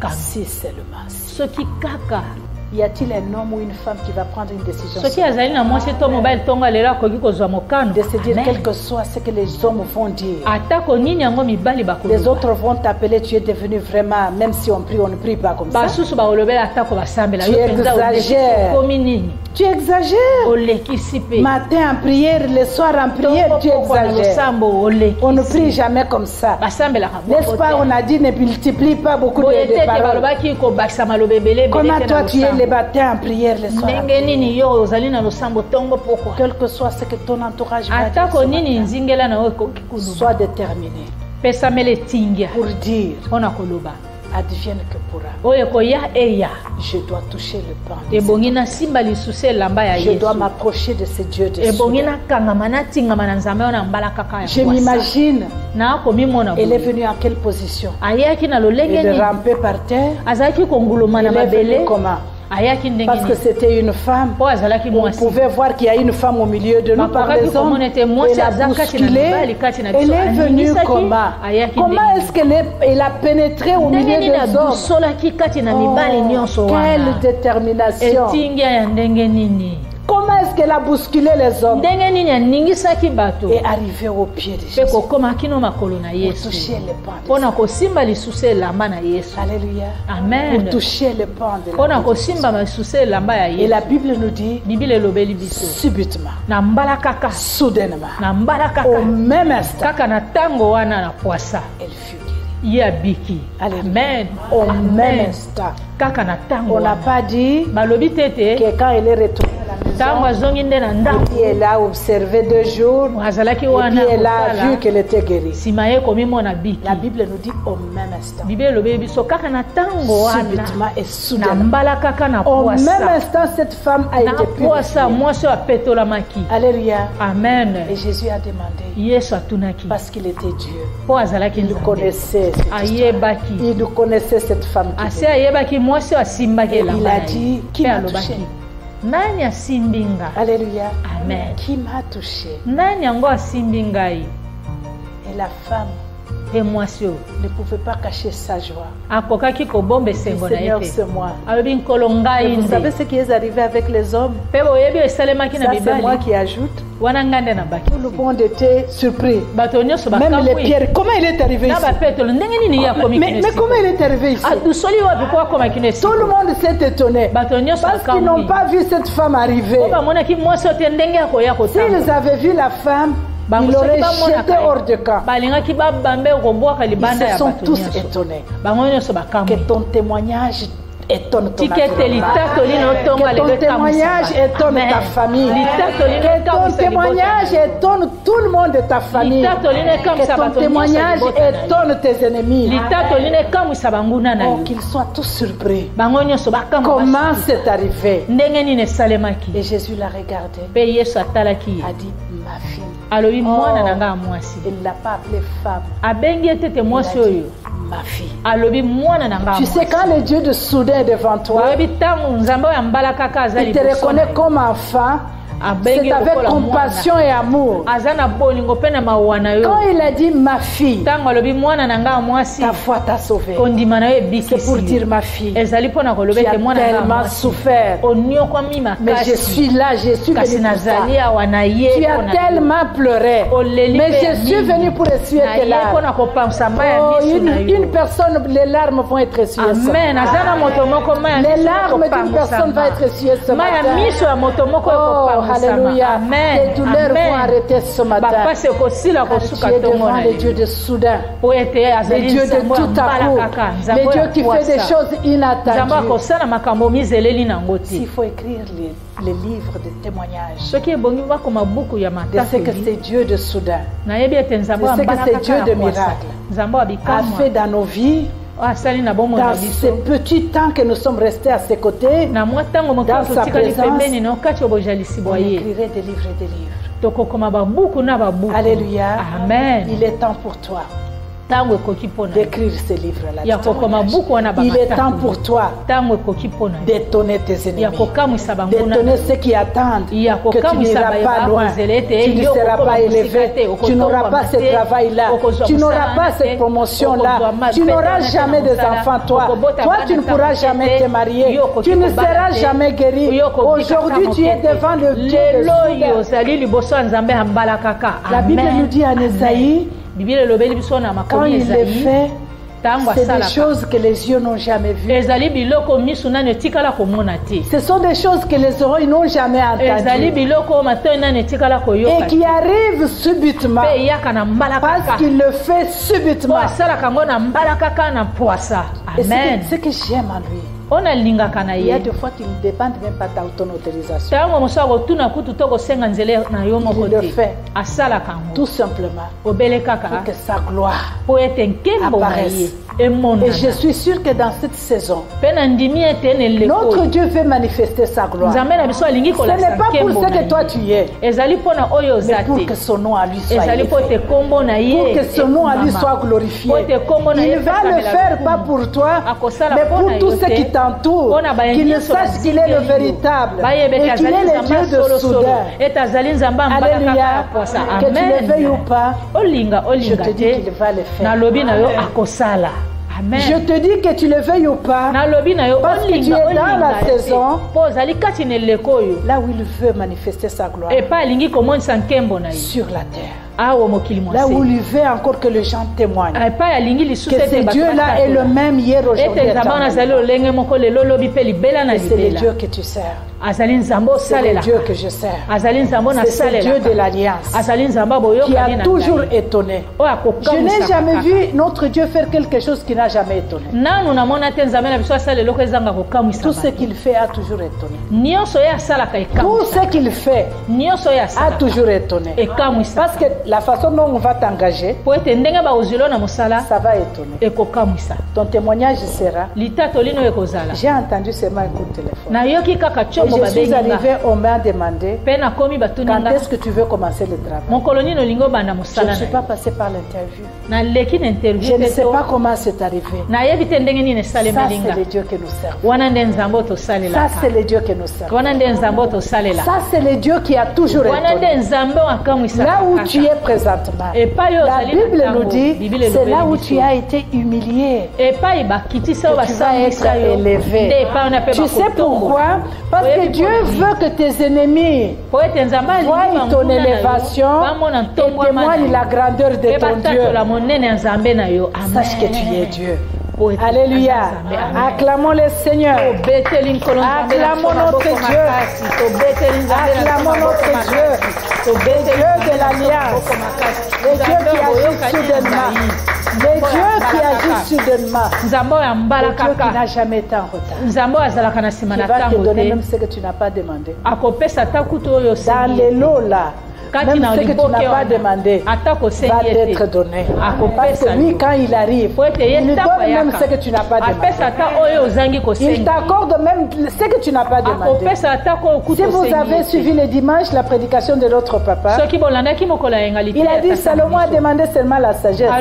Si seulement. Y a-t-il un homme ou une femme qui va prendre une décision? De se dire quel que soit ce que les hommes vont dire. Les autres vont t'appeler, tu es devenu vraiment, même si on prie, on ne prie pas comme ça. Tu exagères. Tu exagères. Matin en prière, le soir en prière, tu exagères. On ne prie jamais comme ça. N'est-ce pas? On a dit ne multiplie pas beaucoup de paroles. Comment toi tu es célibataire en prière le soir. Quel que soit ce que ton entourage va dire, sois déterminé pour dire advienne que pourra. Je dois toucher le pan. Je dois m'approcher de ce Dieu de soudain. Je m'imagine, elle est venue en quelle position? Elle rampait par terre. Elle est venue comment? Parce que c'était une femme. On pouvait voir qu'il y a une femme au milieu de nous par les hommes. Elle a bousculé. Elle est venue comment? Comment est-ce qu'elle a pénétré au milieu des hommes? Oh, quelle détermination! Comment est-ce qu'elle a bousculé les hommes et arrivé au pied de Jésus pour toucher le pan de Jésus? Alléluia. Amen. Pour toucher le pan de Jésus. Et la Bible nous dit subitement, soudainement, au même instant, elle fut guérie. Amen. Au même instant. On n'a pas dit que quand elle est retournée à la maison, et puis elle a observé 2 jours, et puis elle a vu qu'elle était guérie. La Bible nous dit au même instant. Subitement et soudainement. Au même instant, cette femme a été purifiée. Alléluia. Amen. Et Jésus a demandé, parce qu'il était Dieu, il nous connaissait. Il nous connaissait cette femme. Et il a dit, qui m'a touché? Alléluia. Amen. Qui m'a touché? Et la femme ne pouvait pas cacher sa joie. Seigneur, c'est moi. Et vous savez ce qui est arrivé avec les hommes? Ça, c'est moi qui ajoute. Tout le monde était surpris. Même les pierres. Comment il est arrivé ici? Mais comment il est arrivé ici? Tout le monde s'est étonné. Parce qu'ils n'ont pas vu cette femme arriver. S'ils avaient vu la femme, ils l'auraient jeté hors de camp. Ils se sont tous étonnés. Que ton témoignage étonne ton témoignage étonne ta famille. Que ton témoignage étonne tout le monde de ta famille. Que ton témoignage étonne tes ennemis. Oh, qu'ils soient tous surpris. Comment c'est arrivé? Et Jésus l'a regardé. A dit, ma fille. Oh, il ne l'a pas appelée femme. Il a dit, ma fille. Tu sais, quand le Dieu de soudain est devant toi, il te reconnaît comme enfant. C'est avec compassion et amour. Quand il a dit ma fille, ta foi t'a sauvé. C'est pour dire ma fille, tu as tellement souffert, mais je suis là, je suis venu pour ça. Tu as tellement pleuré, mais je suis venu pour essuyer tes larmes. Oh, une personne, les larmes vont être essuyées ce matin. Les larmes d'une personne vont être essuyées ce matin. Oh, alléluia. Les douleurs vont arrêter ce matin. Car tu es devant le Dieu de soudain, le Dieu de tout à coup, le Dieu qui fait des choses inattendues. S'il faut écrire les livres de témoignages de ce que c'est Dieu de soudain, de ce que c'est Dieu de miracle a fait dans nos vies, dans ces petits temps que nous sommes restés à ses côtés, dans sa présence, on écrirait des livres et des livres. Alléluia. Amen. Il est temps pour toi d'écrire ces livres-là. Il est temps pour toi d'étonner tes ennemis, d'étonner ceux qui attendent que tu n'iras pas loin, tu ne seras pas élevé, tu n'auras pas ce travail-là, tu n'auras pas cette promotion-là, tu n'auras jamais des enfants, toi tu ne pourras jamais te marier, tu ne seras jamais guéri. Aujourd'hui tu es devant le Dieu de soudain. La Bible nous dit en Ésaïe, quand il les fait, c'est des choses que les yeux n'ont jamais vues. Ce sont des choses que les oreilles n'ont jamais entendues et qui arrivent subitement parce qu'il le fait subitement. Et ce que j'aime en lui, Il y a des fois qui ne dépendent même pas de ton autorisation. Il le fait tout simplement pour que sa gloire apparaisse. Et je suis sûr que dans cette saison, notre Dieu veut manifester sa gloire. Ce n'est pas pour ce que toi tu es, mais pour que son nom à lui soit élevé, pour que son nom à lui soit glorifié. Il va le faire pas pour toi, mais pour tous ceux qui t'entourent, qu'ils sachent qu'il est le véritable et qu'il est le Dieu de soudain. Alléluia. Que tu le veuilles ou pas, je te dis qu'il va le faire. Amen. Je te dis que tu le veuilles ou pas, parce que tu es dans la saison là où il veut manifester sa gloire sur la terre. Là où il veut encore que les gens témoignent que ce Dieu-là est le même hier, aujourd'hui et c'est le Dieu que tu sers. C'est le Dieu que je sers. C'est le Dieu de l'Alliance qui a toujours étonné. Je n'ai jamais vu notre Dieu faire quelque chose qui n'a jamais étonné. Tout ce qu'il fait a toujours étonné. Tout ce qu'il fait a toujours étonné. Parce que la façon dont on va t'engager, ça va étonner. Ton témoignage sera: j'ai entendu seulement un coup de téléphone. Je suis arrivé, on m'a demandé quand est-ce que tu veux commencer le travail. Je ne suis pas passé par l'interview. Je ne sais pas comment c'est arrivé. Ça, c'est le Dieu que nous servons. Ça, c'est le Dieu que nous servons. Ça, c'est le Dieu qui a toujours étonné. Là où tu es présentement, la Bible nous dit, c'est là où tu as été humilié et tu vas être élevé. Tu sais pourquoi? Parce que Dieu veut que tes ennemis voient ton élévation et témoignent la grandeur de ton Dieu. Sache que tu es Dieu. Alléluia. Acclamons le Seigneur. Acclamons notre Dieu. Acclamons notre Dieu. Le Dieu de l'Alliance. Le Dieu qui agit soudainement. Le Dieu qui agit soudainement. Le Dieu qui n'a jamais été en retard. Il va te donner même ce que tu n'as pas demandé. Dans les lots là, même ce que tu n'as pas demandé va t'être donné. Parce que lui, quand il arrive, il donne même ce que tu n'as pas demandé. Il t'accorde même ce que tu n'as pas demandé. Si vous avez suivi le dimanche la prédication de notre papa, il a dit Salomon a demandé seulement la sagesse. Et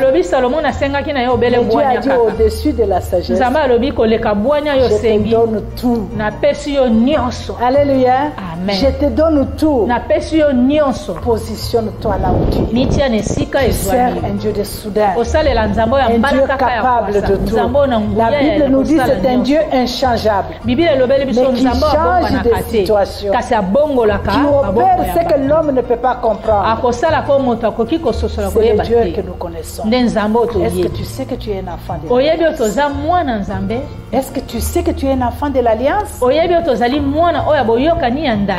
Dieu a dit au-dessus de la sagesse, je te donne tout. Alléluia. Je te donne tout. Positionne-toi là où tu es. Tu sers un Dieu de soudain, un Dieu capable de tout. La Bible nous dit c'est un Dieu inchangeable, mais qui change de situation, qui opère ce que l'homme ne peut pas comprendre. C'est le Dieu que nous connaissons. Est-ce que tu sais que tu es un enfant de l'Alliance? Est-ce que tu sais que tu es un enfant de l'Alliance?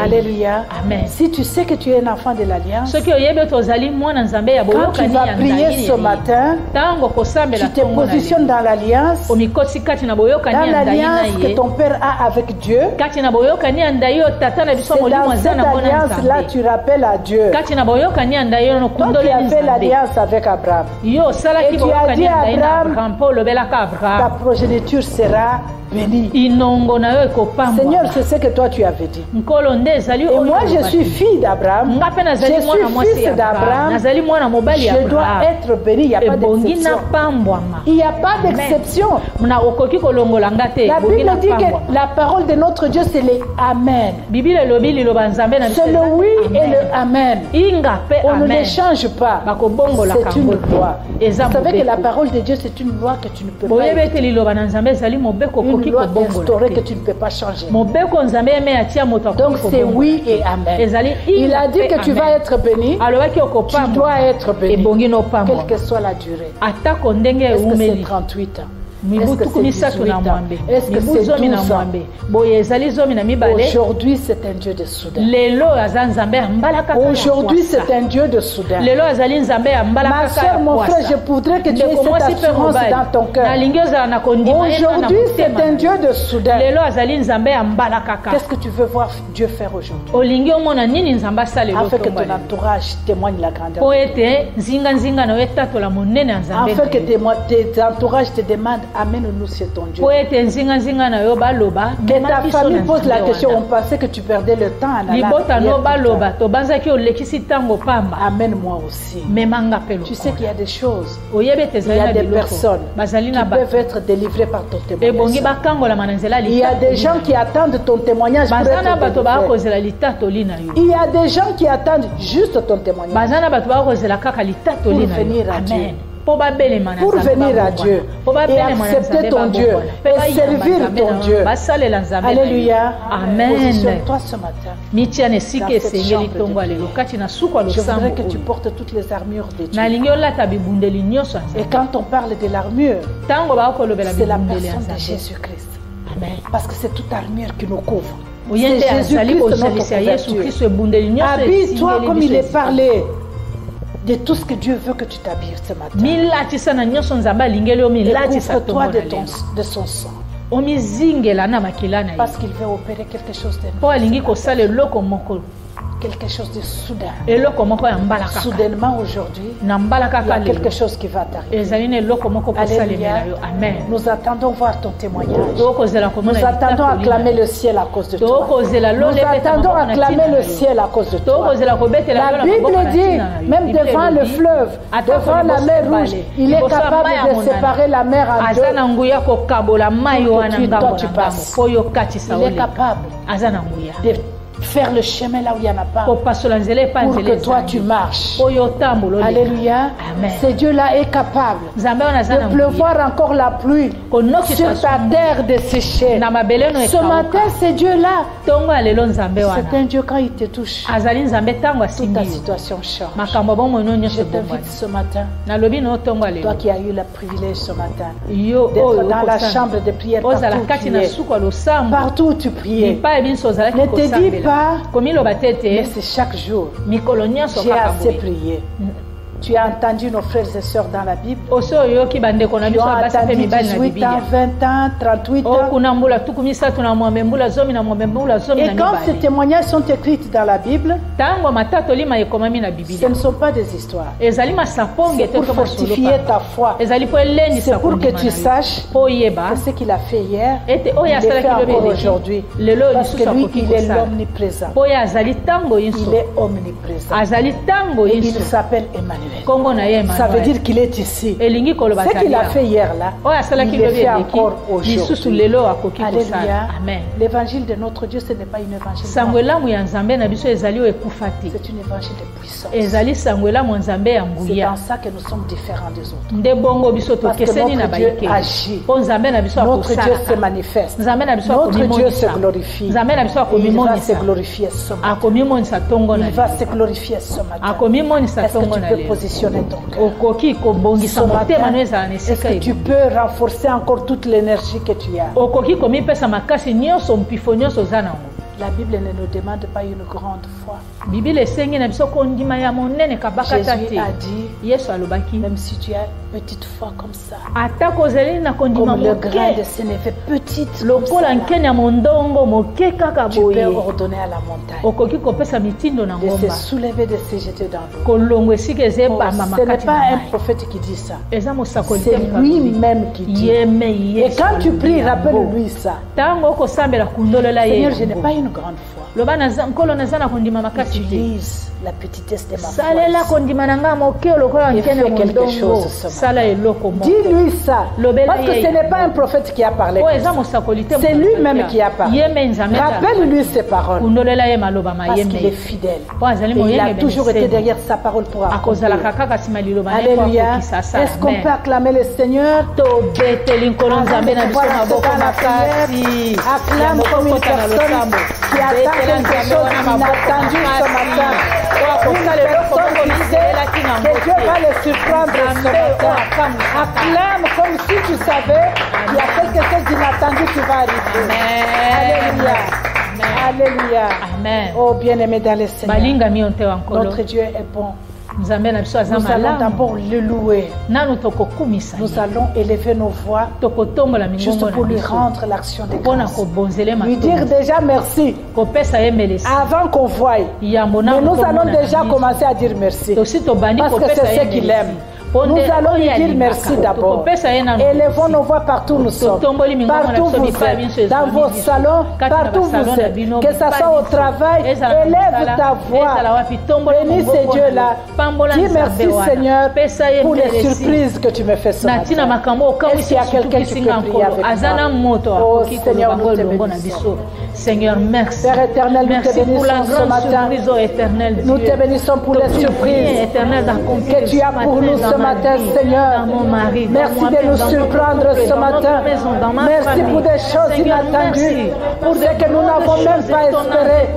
Alléluia. Amen. Si tu sais que tu es un enfant de l'Alliance, quand tu vas prier ce matin, tu te positionnes dans l'Alliance, dans l'Alliance que ton Père a avec Dieu. C'est dans cette alliance-là tu rappelles à Dieu. Toi tu as fait l'alliance avec Abraham. Et tu as dit à Abraham, ta progéniture sera bénie. Seigneur, c'est ce que toi tu avais dit. Et moi je suis fille d'Abraham. Je suis fils d'Abraham. Je dois être béni. Il n'y a pas d'exception. Il n'y a pas d'exception. La Bible dit que la parole de notre Dieu c'est le Amen. C'est le oui et le Amen. On ne les change pas. C'est une loi. Vous savez que la parole de Dieu c'est une loi que tu ne peux pas éviter. Une loi instaurée que tu ne peux pas changer. Donc c'est oui et Amen. Il a dit que tu vas être béni. Tu dois être béni. Quelle que soit la durée. Est-ce que c'est 38 ans? Est-ce que c'est 12 ans? Aujourd'hui, c'est un Dieu de soudain. Aujourd'hui, c'est un Dieu de soudain. Ma soeur, mon frère, je voudrais que tu aies cette assurance dans ton cœur. Aujourd'hui, c'est un Dieu de soudain. Qu'est-ce que tu veux voir Dieu faire aujourd'hui? Afin que ton entourage témoigne la grandeur. Afin que tes entourages te demandent, amène-nous sur ton Dieu. Que ta famille pose la question, on pensait que tu perdais le temps en allant. Amène-moi aussi. Tu sais qu'il y a des choses, il y a des personnes qui peuvent être délivrées par ton témoignage. Il y a des gens qui attendent ton témoignage pour être délivrés. Il y a des gens qui attendent juste ton témoignage pour venir à Dieu. Pour venir à Dieu et accepter ton Dieu et servir ton Dieu. Alléluia. Amen. Positionne-toi ce matin dans cette chambre de prière. Je voudrais que tu portes toutes les armures de Dieu. Et quand on parle de l'armure, c'est la personne de Jésus-Christ. Parce que c'est toute armure qui nous couvre. C'est Jésus-Christ notre couverture. Habille-toi comme il est parlé de tout ce que Dieu veut que tu t'habilles ce matin. Couvre-toi de son sang. Parce qu'il veut opérer quelque chose de nouveau. Quelque chose de soudain. Soudainement aujourd'hui, il y a quelque chose qui va t'arriver. Alléluia. Nous attendons voir ton témoignage. Nous attendons acclamer le ciel à cause de toi. Nous attendons acclamer le ciel à cause de toi. La Bible dit, même devant le fleuve, devant la mer rouge, il est capable de séparer la mer en deux. Toi, tu passes. Il est capable de faire le chemin là où il n'y en a pas pour que toi tu marches. Alléluia. Ce Dieu-là est capable de pleuvoir encore la pluie sur ta terre desséchée. Ce matin, ce Dieu-là, c'est un Dieu quand il te touche, toute ta situation change. Je t'invite ce matin, toi qui as eu le privilège ce matin d'être dans la chambre de prière partout où tu priais, ne te dis pas mais c'est chaque jour. J'ai assez prié. Tu as entendu nos frères et sœurs dans la Bible. Ils ont entendu 18 ans, 20 ans, 38 ans. Et quand ces témoignages sont écrits dans la Bible, ce ne sont pas des histoires. C'est pour fortifier ta foi. C'est pour que tu saches que ce qu'il a fait hier, il le fait encore aujourd'hui. Parce que lui, il est l'omniprésent. Il est omniprésent. Et il s'appelle Emmanuel. Ça veut dire qu'il est ici. Ce qu'il a fait hier là, il le fait encore aujourd'hui. Alléluia. L'évangile de notre Dieu, ce n'est pas une évangile. C'est une évangile de puissance. C'est dans ça que nous sommes différents des autres. Parce que notre Dieu agit. Notre Dieu se manifeste. Notre Dieu se glorifie. Il va se glorifier ce matin. Il va se glorifier ce matin. Est-ce que tu peux positionner ton cœur? Ce matin, est-ce que tu peux renforcer encore toute l'énergie que tu as? La Bible ne nous demande pas une grande foi. Jésus a dit, même si tu as une petite foi comme ça, comme le grain de sénévé, petite, tu peux ordonner à la montagne de se soulever, de se jeter dans l'eau. Ce n'est pas un prophète qui dit ça, c'est lui-même qui dit. Et quand tu pries, rappelle-lui ça. Seigneur, je n'ai pas une grande foi. Utilise la petitesse de ma foi et fais quelque chose ce matin. Dis-lui ça, parce que ce n'est pas un prophète qui a parlé, c'est lui-même qui a parlé. Rappelle-lui ces paroles, parce qu'il est fidèle et il a toujours été derrière sa parole pour accomplir. Alléluia. Est-ce qu'on peut acclamer le Seigneur? Acclame comme une personne qui attend quelque chose d'inattendu ce matin. Une personne qui sait que Dieu va le surprendre ce matin. Acclame comme si tu savais qu'il y a quelque chose d'inattendu qui va arriver. Alléluia. Alléluia. Amen. Oh bien-aimé dans le Seigneur, notre Dieu est bon. Nous allons d'abord le louer. Nous allons élever nos voix juste pour lui rendre l'action de grâce. Lui dire déjà merci avant qu'on voie. Mais nous allons déjà commencer à dire merci parce que c'est ce qu'il aime. Nous allons lui dire merci d'abord. Élevons nos voix partout où nous sommes. Partout vous êtes. Dans vos salons, partout vous êtes. Que ce soit au travail, élève ta voix. Bénis ces dieux-là. Dis merci Seigneur pour les surprises que tu me fais ce matin. Est-ce qu'il y a quelqu'un qui peut prier avec moi? Oh Seigneur, nous te bénissons. Seigneur, merci. Père éternel, nous te bénissons ce matin. Nous te bénissons pour les surprises que tu as pour nous ce matin, Seigneur. Merci de nous surprendre ce matin. Merci pour des choses inattendues, pour ce que nous n'avons même pas espéré.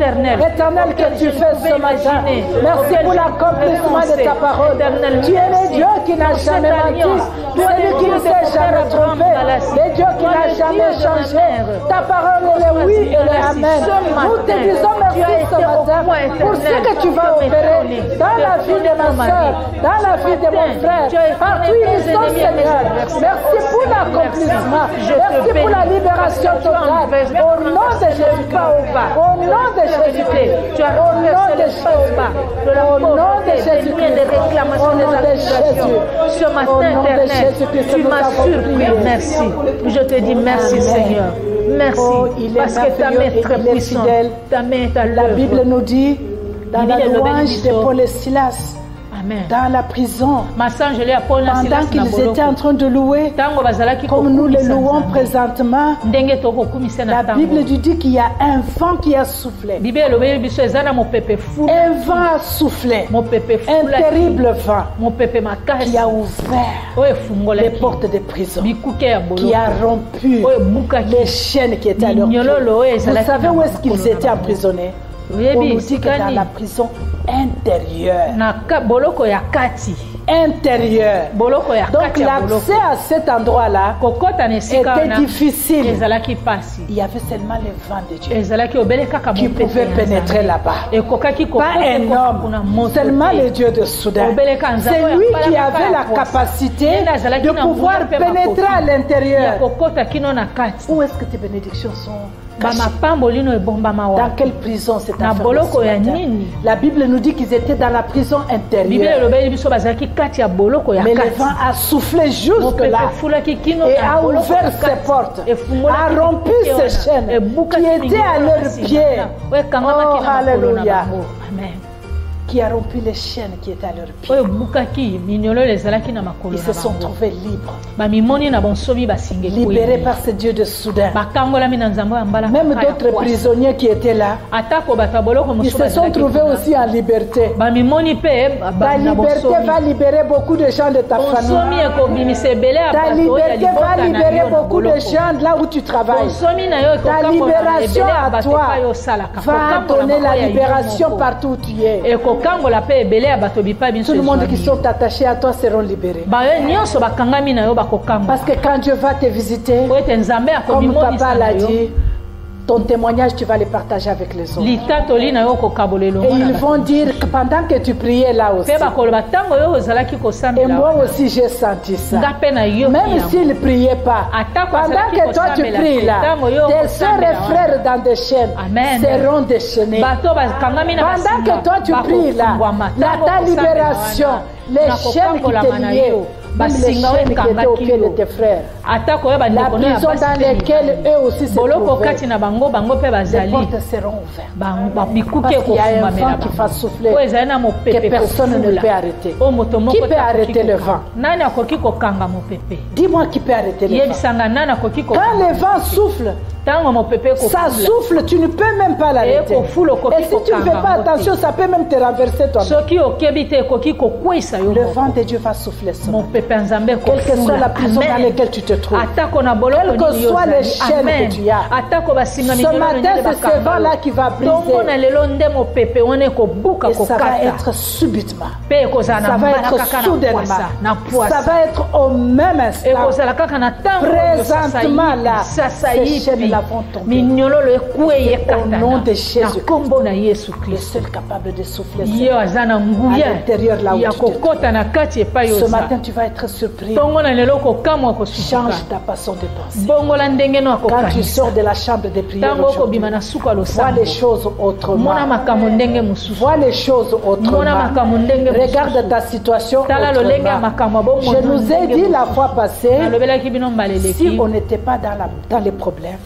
Éternel, que tu fais ce matin. Merci pour l'accomplissement de ta parole. Tu es le Dieu qui n'a jamais menti, celui qui ne s'est jamais trompé, le Dieu qui n'a jamais changé. Ta parole est le oui et le amen. Nous te disons merci ce matin pour ce que tu vas opérer dans la vie de ma soeur, dans la vie de mon frère. Partout où ils sont, Seigneur. Merci pour l'accomplissement. Merci pour la libération totale. Au nom de Jésus. Au nom de Jésus. Au nom de Jésus. Au nom de Jésus. Au nom de Jésus. Ce matin, éternel, tu m'as surpris. Merci. Je te dis merci, Seigneur. Merci. Parce que ta main est très puissante. Ta main est à l'œuvre. La Bible nous dit, dans la louange de Paul et Silas, dans la prison, pendant qu'ils étaient en train de louer, comme nous le louons présentement, la Bible dit qu'il y a un vent qui a soufflé. Un vent a soufflé. Un terrible vent qui a ouvert les portes de prison, qui a rompu les chaînes qui étaient à leur pied. Vous savez où est-ce qu'ils étaient emprisonnés? On nous dit que dans la prison intérieure. Intérieur. Donc l'accès à cet endroit-là était difficile. Il y avait seulement le vent de Dieu qui pouvait pénétrer là-bas. Pas un homme, seulement le Dieu de Soudan. C'est lui qui avait la capacité de pouvoir pénétrer à l'intérieur. Où est-ce que tes bénédictions sont? Dans quelle prison c'est enfermé? La Bible nous dit qu'ils étaient dans la prison intérieure. Mais le vent a soufflé jusque là et a ouvert ses portes, a rompu ses chaînes qui étaient à leurs pieds. Oh, alléluia. Qui a rompu les chaînes qui étaient à leurs pieds. Ils se sont trouvés libres, libérés par ce Dieu de Soudan. Même d'autres prisonniers qui étaient là, ils se sont trouvés aussi en liberté. Ta liberté va libérer beaucoup de gens de ta famille. Ta liberté va libérer beaucoup de gens là où tu travailles. Ta libération à toi va donner la libération partout où tu es. Tout le monde qui sont attachés à toi seront libérés. Parce que quand Dieu va te visiter, comme papa l'a dit, ton témoignage, tu vas le partager avec les autres. Et ils vont dire que pendant que tu priais là aussi, et moi aussi j'ai senti ça. Même s'ils ne priaient pas, pendant que toi tu pries là, tes soeurs et frères dans des chaînes seront déchaînés. Pendant que toi tu pries là, ta libération, les chaînes qui te liaient, même les chaînes qui étaient au pied de tes frères, la prison dans laquelle eux aussi se trouvaient, les portes seront ouvertes. Parce qu'il y a un vent qui va souffler que personne ne peut arrêter. Qui peut arrêter le vent? Dis-moi qui peut arrêter le vent. Quand le vent souffle, ça souffle, tu ne peux même pas l'arrêter. Et si tu ne fais pas attention, ça peut même te renverser toi-même. Le vent de Dieu va souffler sur toi. quelle que soit la prison dans laquelle tu te trouves, quelles que soient les chaînes que tu as, ce matin, c'est ce vent-là qui va briser. Et ça va être subitement. Ça va être soudainement. Ça va être au même instant. Présentement là, ces chaînes-là vont tomber. Au nom de Jésus-Christ, le seul capable de souffler, c'est à l'intérieur là où tu te trouves. Ce matin, tu vas être surpris. Change ta façon de penser. Quand tu sors de la chambre de prière aujourd'hui, vois les choses autrement. Vois les choses autrement. Regarde ta situation autrement. Je nous ai dit la fois passée, si on n'était pas dans les problèmes,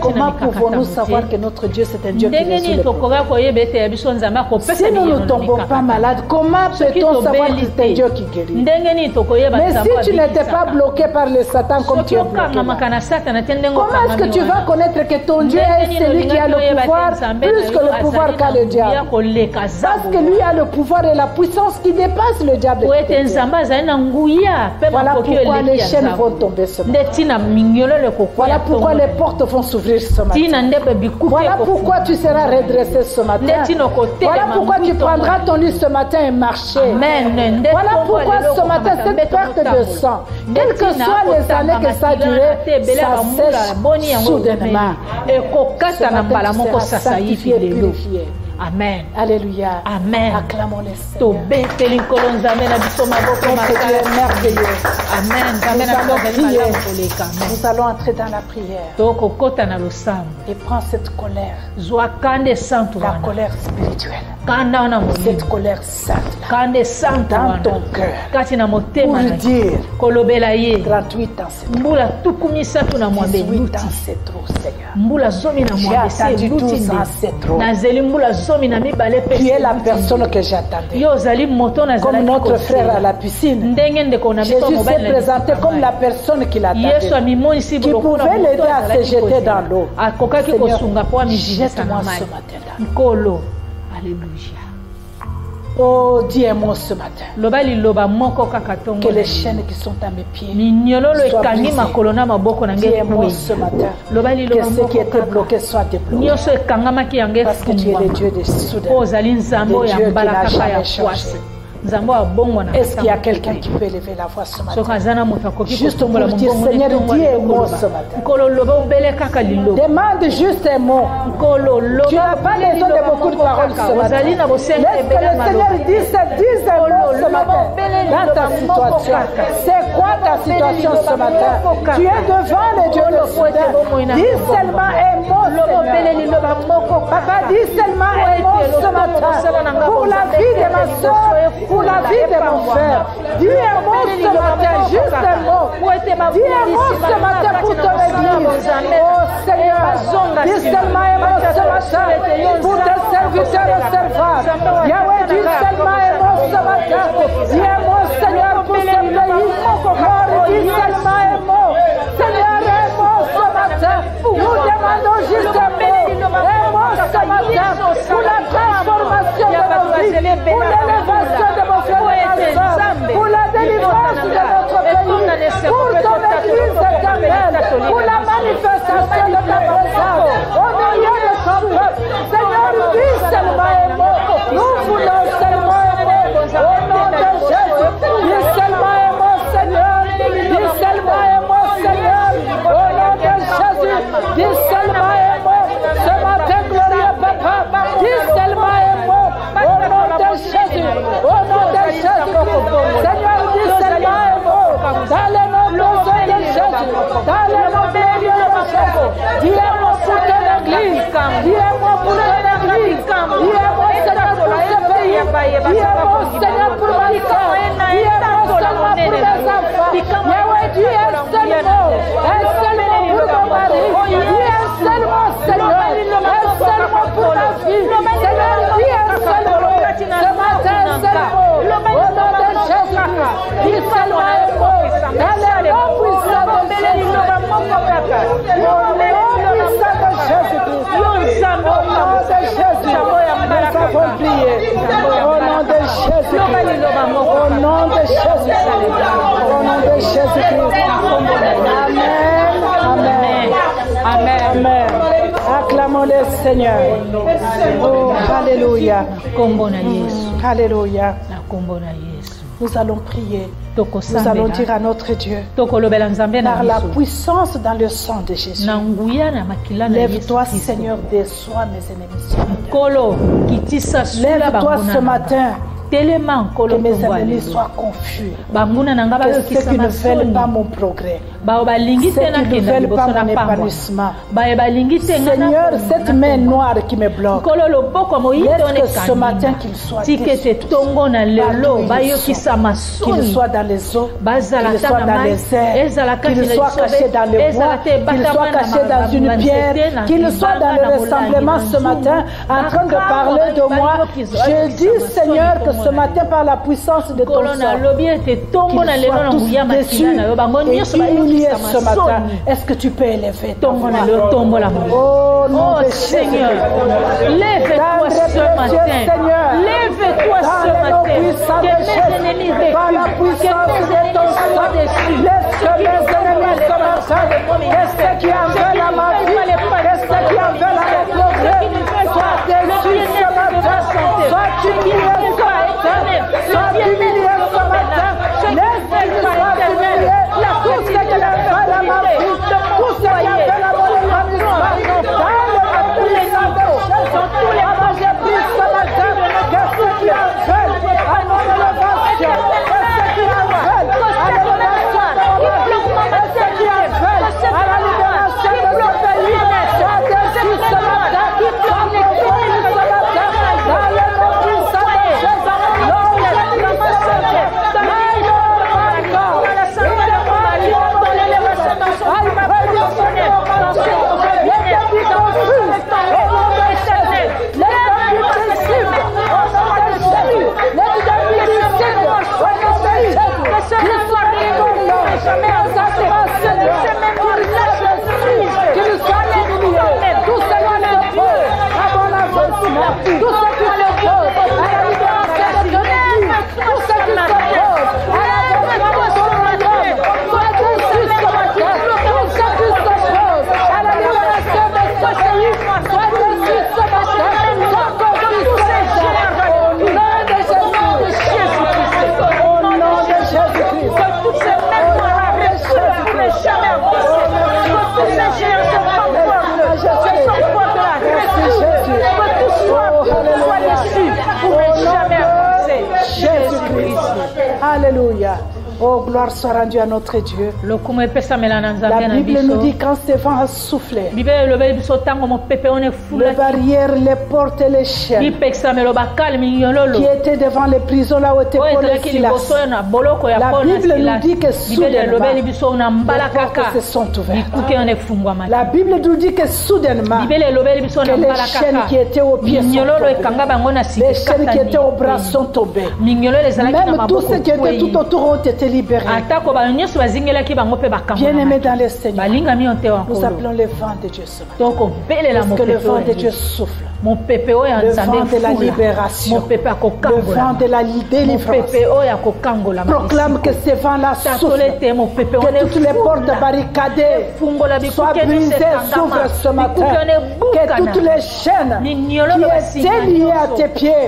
comment pouvons-nous savoir que notre Dieu c'est un Dieu qui résout les problèmes? Si nous ne tombons pas malades, comment peut-on savoir que c'est un Dieu qui guérit? Mais si tu n'étais pas bloqué par le Satan comme tu es bloqué, comment est-ce que tu vas connaître que ton Dieu est celui qui a le pouvoir plus que le pouvoir qu'a le diable? Parce que lui a le pouvoir et la puissance qui dépasse le diable. Voilà pourquoi les chaînes vont tomber ce matin. Voilà pourquoi les portes vont s'ouvrir ce matin. Voilà pourquoi tu seras redressé ce matin. Voilà pourquoi tu prendras ton lit ce matin et marcher. Voilà pourquoi ce matin, cette perte de sang, quelles que soient les années que ça a duré, ça sèche soudainement. Ce matin, tu seras sanctifié et purifié. Amen. Alléluia. Amen. Acclamons les Seigneur. Ton Dieu est merveilleux. Amen. Nous allons entrer dans la prière. Et prends cette colère. La colère spirituelle. Cette colère sainte dans ton cœur. Pour dire 38 ans c'est trop. 18 ans c'est trop, Seigneur. J'ai attendu 12 ans c'est trop. Tu es la personne que j'attendais. Comme notre frère à la piscine, Jésus s'est présenté comme la personne qui l'attendait, qui pouvait l'aider à se jeter dans l'eau. Seigneur, jette-moi ce matin dans l'eau. Alléluia. Oh, dis un mot ce matin. Que les chaînes qui sont à mes pieds soient brisées. Dis un mot ce matin. Que ce qui était bloqué soit débloqué. Parce que tu es le Dieu de soudain. Le Dieu qui n'a jamais changé. Est-ce qu'il y a quelqu'un qui peut lever la voix ce matin? Juste pour dire, Seigneur, dis un mot ce matin. Demande juste un mot. Tu n'as pas besoin de beaucoup de paroles ce matin. Laisse que le Seigneur dise un mot ce matin dans ta situation. C'est quoi ta situation ce matin? Tu es devant le Dieu de soudain. Dis seulement un mot, Seigneur. Papa, dis seulement un mot ce matin pour la vie de ma soeur, pour la vie de mon frère. Dis un mot ce matin, juste un mot. Dis un mot ce matin pour ton église. Oh Seigneur, dis seulement un mot ce matin pour tes serviteurs et servantes. Yahweh, dis seulement un mot ce matin. Dis un mot Seigneur pour ce pays. Lord, dis seulement un mot. Seigneur, un mot ce matin. Nous demandons juste un mot. Un mot ce matin pour la transformation de nos vies, pour l'élévation de nos frères et sœurs, pour la délivrance de notre pays, pour ton église éternelle, pour la manifestation de ta présence au milieu de ton peuple. Seigneur, dis seulement un mot. Nous voulons seulement un mot. Au nom de Jésus, dis seulement un mot, Seigneur. Dis seulement un mot, Seigneur. Au nom de Jésus, dis seulement un mot. Ce matin, glorieux Papa, dis seulement un mot. Au nom de Jésus, au nom de Jésus, Seigneur, dis seulement un mot. Dans le nom de Jésus, dans le nom de Jésus, dis un mot pour ton église, dis un mot pour ton église, dis un mot, Seigneur, pour ce pays, dis un mot, Seigneur, pour ma soeur, dis un mot seulement pour mes enfants. Yahweh, dis un seul mot pour mon mari, dis un seul mot, Seigneur, un seul mot pour ma fille, Seigneur, dis un seul mot, ce matin, un seul mot, au nom de Jésus, dis seulement un mot, dans le nom puissant de Jésus, au nom puissant de Jésus-Christ, au nom de Jésus, nous avons prié, au nom de Jésus-Christ, au nom de Jésus-Christ. Acclamons-le, Seigneur. Oh, alléluia. Alléluia. Nous allons prier. Nous allons dire à notre Dieu, par la puissance dans le sang de Jésus, lève-toi, Seigneur, déçois mes ennemis. Lève-toi ce matin. Que mes ennemis soient confus. Que ceux qui ne veulent pas mon progrès, ceux qui ne veulent pas mon épanouissement. Seigneur, cette main noire qui me bloque, laisse que ce matin qu'il soit déçu, qu'il soit dans les eaux, qu'il soit dans les airs, qu'il soit caché dans les bois, qu'il soit caché dans une pierre, qu'il soit dans le rassemblement ce matin en train de parler de moi. Je dis, Seigneur, que ce matin, par la puissance de ton sang, qu'ils soient tous déçus et humiliés ce matin. Est-ce que tu peux élever ton voix? Oh non, Seigneur, lève-toi ce matin. Lève-toi ce matin. Que mes ennemis reculent. Que mes ennemis soient déçus. Laisse mes ennemis ce matin. Qu'est-ce qui en veut à ma vie? Qu'est-ce qui en veut à mon progrès? Sois déçu ce matin. Sois humilié ce matin. Sois humilié ce matin. Laisse-moi soit humilié. Tout ce qui en veut à ma vie, tout ce qui en veut à mon épanouissement, dans le puissant de Jésus, avant j'ai pris ce matin, que ceux qui en veulent à mon élévation, que ceux qui en veulent à l'élévation de mon vie, que ceux qui en veulent à la libération de ce pays, soient déçus ce matin, soient déçus ce matin, dans le nom puissant de Jésus, l'homme de Alléluia. Oh, gloire soit rendue à notre Dieu. La Bible nous dit quand Stéphane a soufflé, les barrières, les portes et les chaînes qui étaient devant les prisons là où était Paul et Silas, la Bible nous dit que soudainement les portes se sont ouvertes. La Bible nous dit que soudainement que les chaînes qui étaient aux pieds sont tombées, les chaînes qui étaient aux bras sont tombées. Même tous ceux qui étaient tout autour ont été libérés. Bien-aimés dans le Seigneur, nous appelons le vent de Dieu ce matin. Parce que le vent de Dieu souffle. Le vent de la libération, le vent de la délivrance. Proclame que ce vent-là souffle, que toutes les portes barricadées soient brisées, s'ouvrent ce matin, que toutes les chaînes qui étaient liées à tes pieds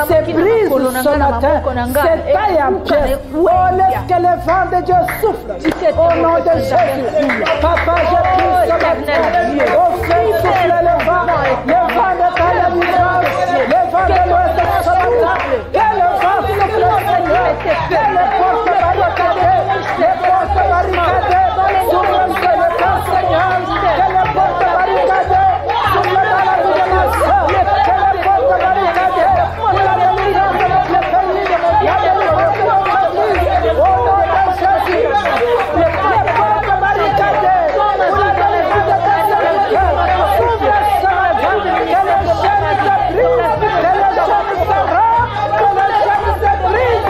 se brisent ce matin, se taillent en pièces. Oh, laisse que le vent de Dieu souffle au nom de Jésus. Papa, je prie ce matin, oh, fais souffler le vent de ta délivrance, le vent de l'ouest ce matin, que le vent souffle, Seigneur, que les portes barricadées, s'ouvrent sur le temps, Seigneur, que les portes barricadées s'ouvrent dans la vie de ma soeur, que les portes barricadées pour la délivrance de notre pays, la délivrance de notre vie, au nom de Jésus, les portes barricadées pour la délivrance de ta serviteur, s'ouvrent ce matin, que les chaînes se brisent, que les chaînes se rompent, que les chaînes se brisent.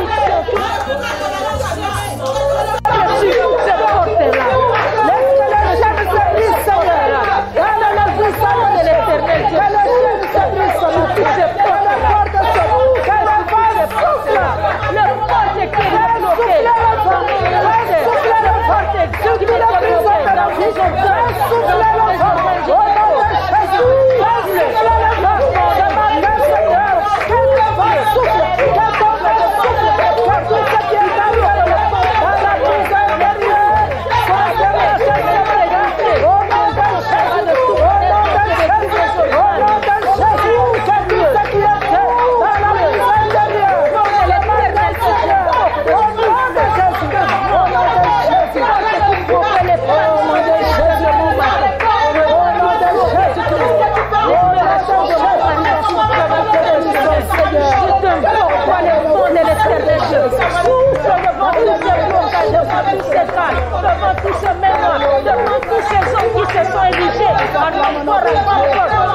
tous ces cas, devant tous ces mémoires, devant tous ces hommes qui se sont érigés, encore,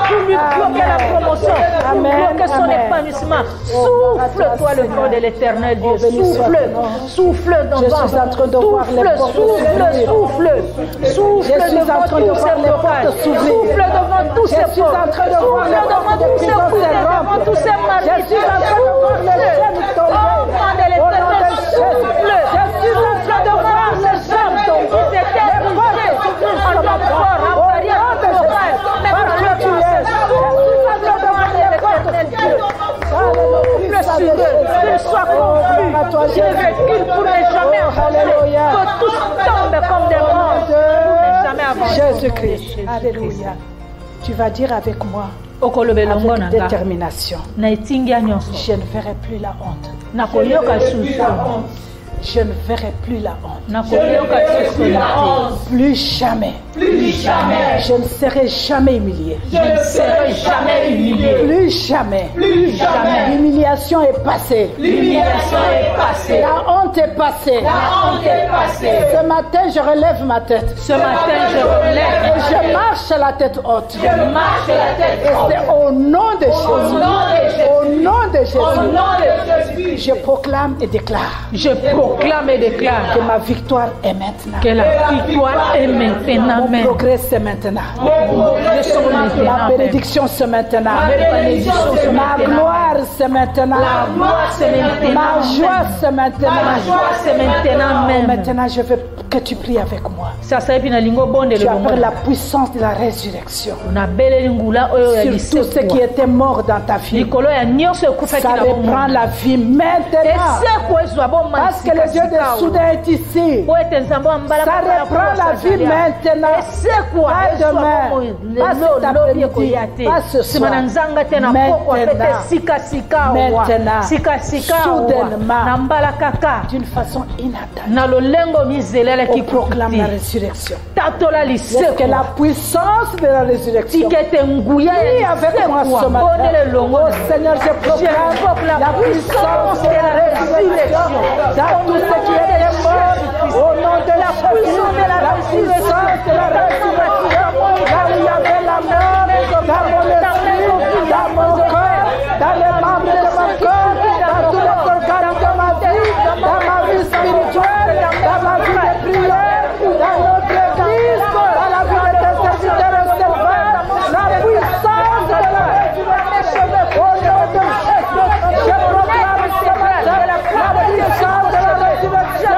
pour lui bloquer la promotion, pour bloquer son épanouissement. Souffle-toi le feu de l'éternel Dieu. Souffle devant. Je suis en train de voir les portes s'ouvrir. Souffle devant tous ces blocages. Souffle devant tous ces portes. Souffle devant tous ces coups, devant tous ces maris. Qu'il soit confus, qu'il recule pour ne jamais avancer, que tous tombent comme des morts pour ne jamais avancer. Jésus-Christ, alléluia. Tu vas dire avec moi, avec détermination, je ne verrai plus la honte. Je ne verrai plus la honte. Plus jamais. Je ne serai jamais humilié. Plus jamais. L'humiliation est passée. La honte est passée. Ce matin, je relève ma tête. Et je marche à la tête haute. Et c'est au nom de Jésus. Au nom de Jésus. Je proclame et déclare. Que ma victoire est maintenant. Que la victoire est maintenant. Mon progrès c'est maintenant. Ma bénédiction c'est maintenant. Ma gloire c'est maintenant. Ma joie c'est maintenant. Maintenant je veux que tu pries avec moi. Tu appelles la puissance de la résurrection sur tout ce qui était mort dans ta vie. Ça reprend la vie maintenant. Parce que le Dieu de soudain est ici. Ça reprend la vie maintenant. Pas demain, pas cet après-midi, pas ce soir. Maintenant, soudainement, d'une façon inattendue, on proclame la résurrection. Est-ce que la puissance de la résurrection est avec moi ce matin? Oh Seigneur, je proclame la puissance de la résurrection dans tout ce qui est mort, au nom de la puissance de la résurrection, là où il y avait la mort, dans mon esprit, dans mon corps, dans les membres de mon corps, dans tous les organes de ma vie, dans ma vie spirituelle, dans ma vie de prière, dans notre église, dans la vie de tes serviteurs et servantes, la puissance de la résurrection, au nom de Jésus, je proclame ce matin la puissance de la résurrection.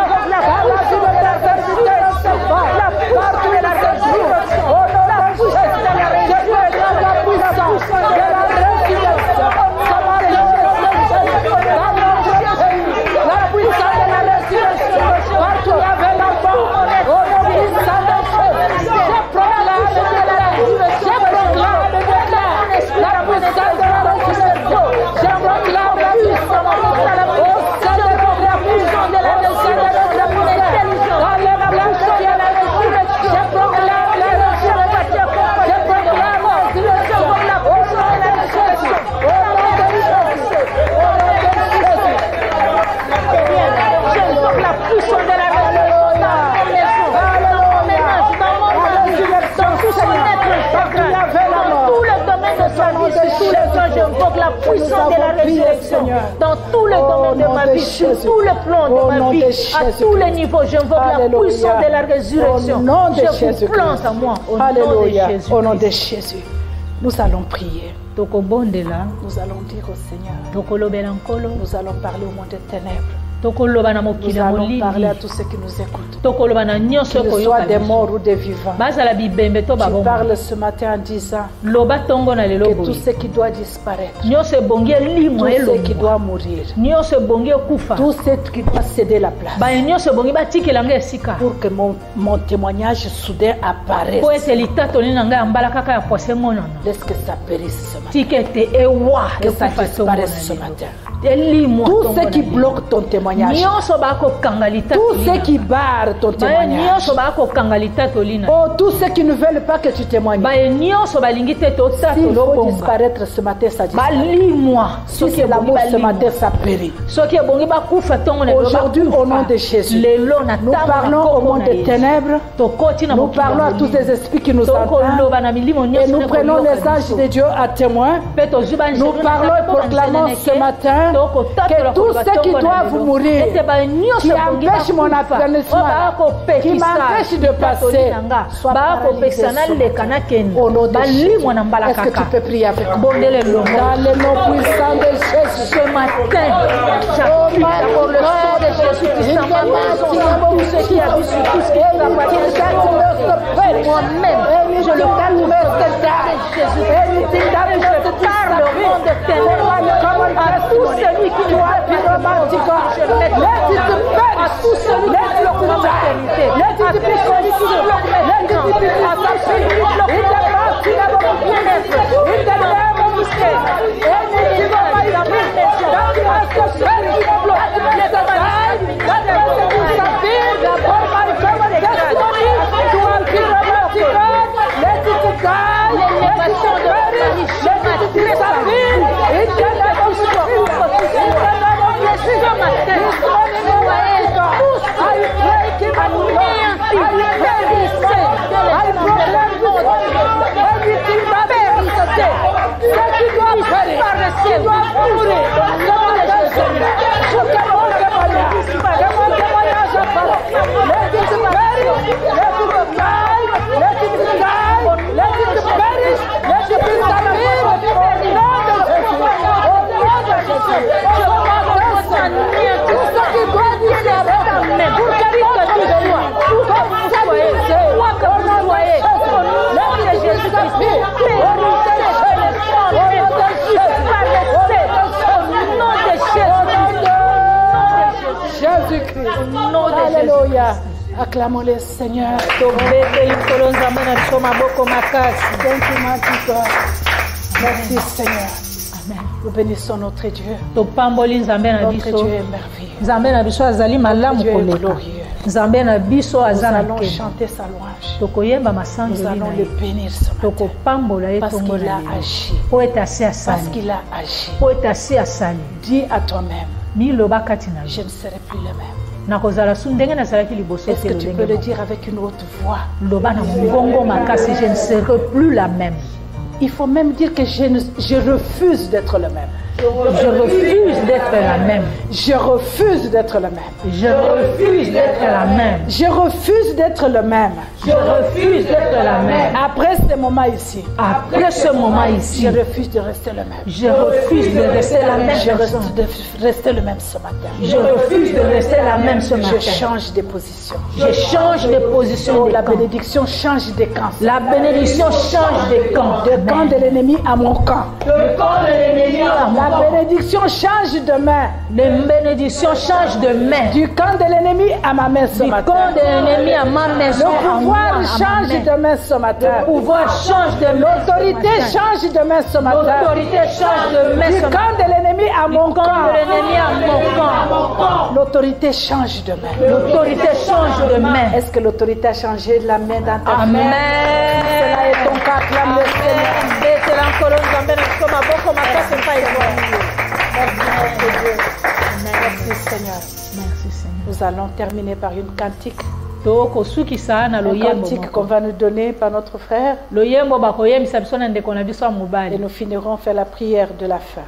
J'invoque la puissance de la résurrection dans tous les domaines de ma vie, sur tous les plans de ma vie, à tous les niveaux. J'invoque la puissance de la résurrection. Je vous plante à moi au nom de Jésus. Au nom de Jésus, nous allons prier. Nous allons dire au Seigneur. Nous allons parler au monde des ténèbres. Nous allons parler à tous ceux qui nous écoutent, qu'ils soient des morts ou des vivants. Tu parles ce matin en disant que tout ce qui doit disparaître, tout ce qui doit mourir, tout ce qui doit céder la place, pour que mon témoignage soudain apparaisse. Laisse que ça périsse ce matin. Que ça disparaisse ce matin. Tout ce qui bloque ton témoignage. Tout ce qui barre ton témoignage. Oh, tous ceux qui ne veulent pas que tu témoignes. S'il faut disparaître ce matin, ça disparaît. Si c'est l'amour ce matin, ça périt. Aujourd'hui, au nom de Jésus, nous parlons au monde des ténèbres. Nous parlons à tous les esprits qui nous entendent. Et nous prenons les anges de Dieu à témoin. Nous parlons et proclamons ce matin que tous ceux qui doivent mourir, qui empêchent mon épanouissement, qui m'empêchent de passer, soient paralysés au nom de Jésus. Est-ce que tu peux prier avec moi? Dans le nom puissant de Jésus, ce matin, j'appuie pour le sang de Jésus qui s'en va tout ce qui a vu sur tout ce qui est moi-même, je le calme de Jésus. Je parle au monde de ténèbres à tout celui qui nous a fait je mets à tout celui qui bloque notre éternité, à tout celui qui bloque mes finances, à tout celui qui bloque mon bien-être, mon mystère, Alléluia. Acclamons le Seigneur. Merci Seigneur. Amen. Nous bénissons notre Dieu. Notre Dieu est merveilleux. Notre Dieu est glorieux. Nous allons chanter sa louange. Nous allons le bénir ce matin. Parce qu'il a agi. Parce qu'il a agi. Dis à toi-même, je ne serai plus le même. Est-ce que tu peux le dire avec une haute voix? Je ne serai plus la même. Il faut même dire que je refuse d'être le même. Je refuse d'être la même. Je refuse d'être le même. Je refuse d'être la même. Je refuse d'être le même. Je refuse d'être la même. Après ce moment ici. Après ce moment ici. Je refuse de rester le même. Je refuse de rester la même. Je refuse de rester le même ce matin. Je refuse de rester la même ce matin. Je change de position. Je change de position. La bénédiction change de camp. La bénédiction change de camp. De camp de l'ennemi à mon camp. Le camp de l'ennemi à mon camp. La bénédiction change de main. La bénédiction change de main. Du camp de l'ennemi à ma main ce matin. Du camp de l'ennemi à ma maison. Le pouvoir change de main ce matin. Le pouvoir change de main. L'autorité change de main ce matin. L'autorité change de main. Du camp de l'ennemi à mon camp. Du camp de l'ennemi à mon camp. L'autorité change de main. L'autorité change de main. Est-ce que l'autorité a changé de la main dans ta main? Amen. Cela est ton cas, acclame le Seigneur. Merci Seigneur. Merci Seigneur. Nous allons terminer par une cantique. Un cantique qu'on va nous donner par notre frère. Et nous finirons faire la prière de la fin.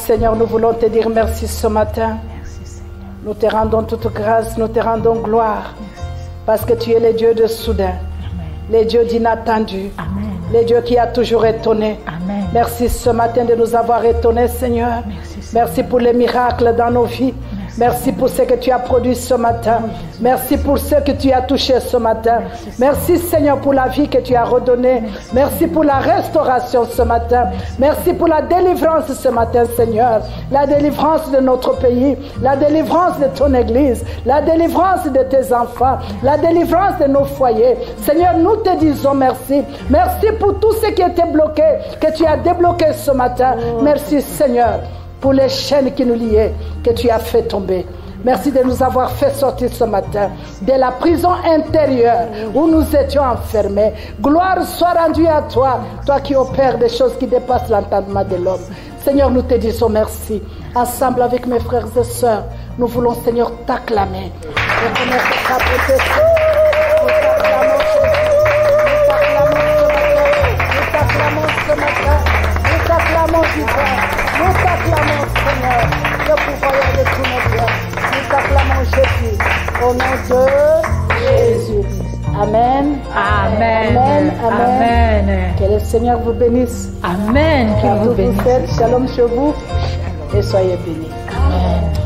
Seigneur, nous voulons te dire merci ce matin. Nous te rendons toute grâce, nous te rendons gloire. Parce que tu es le Dieu de soudain, le Dieu d'inattendu, le Dieu qui a toujours étonné. Amen. Merci ce matin de nous avoir étonnés, Seigneur. Merci pour les miracles dans nos vies. Merci pour ce que tu as produit ce matin. Merci pour ce que tu as touché ce matin. Merci Seigneur pour la vie que tu as redonnée. Merci pour la restauration ce matin. Merci pour la délivrance ce matin, Seigneur. La délivrance de notre pays, la délivrance de ton église, la délivrance de tes enfants, la délivrance de nos foyers. Seigneur, nous te disons merci. Merci pour tout ce qui était bloqué, que tu as débloqué ce matin. Merci Seigneur pour les chaînes qui nous liaient, que tu as fait tomber. Merci de nous avoir fait sortir ce matin de la prison intérieure où nous étions enfermés. Gloire soit rendue à toi, toi qui opères des choses qui dépassent l'entendement de l'homme. Seigneur, nous te disons merci. Ensemble avec mes frères et sœurs, nous voulons, Seigneur, t'acclamer. Reconnaître ta protection. Nous t'acclamons ce matin. Nous t'acclamons vivant. Nous t'acclamons, Seigneur, le pouvoir de tout notre cœur. Nous t'acclamons, Jésus, au nom de Jésus. Amen. Amen. Amen. Amen. Amen. Que le Seigneur vous bénisse. Amen. Qu'il vous bénisse. Shalom chez vous et soyez bénis. Amen.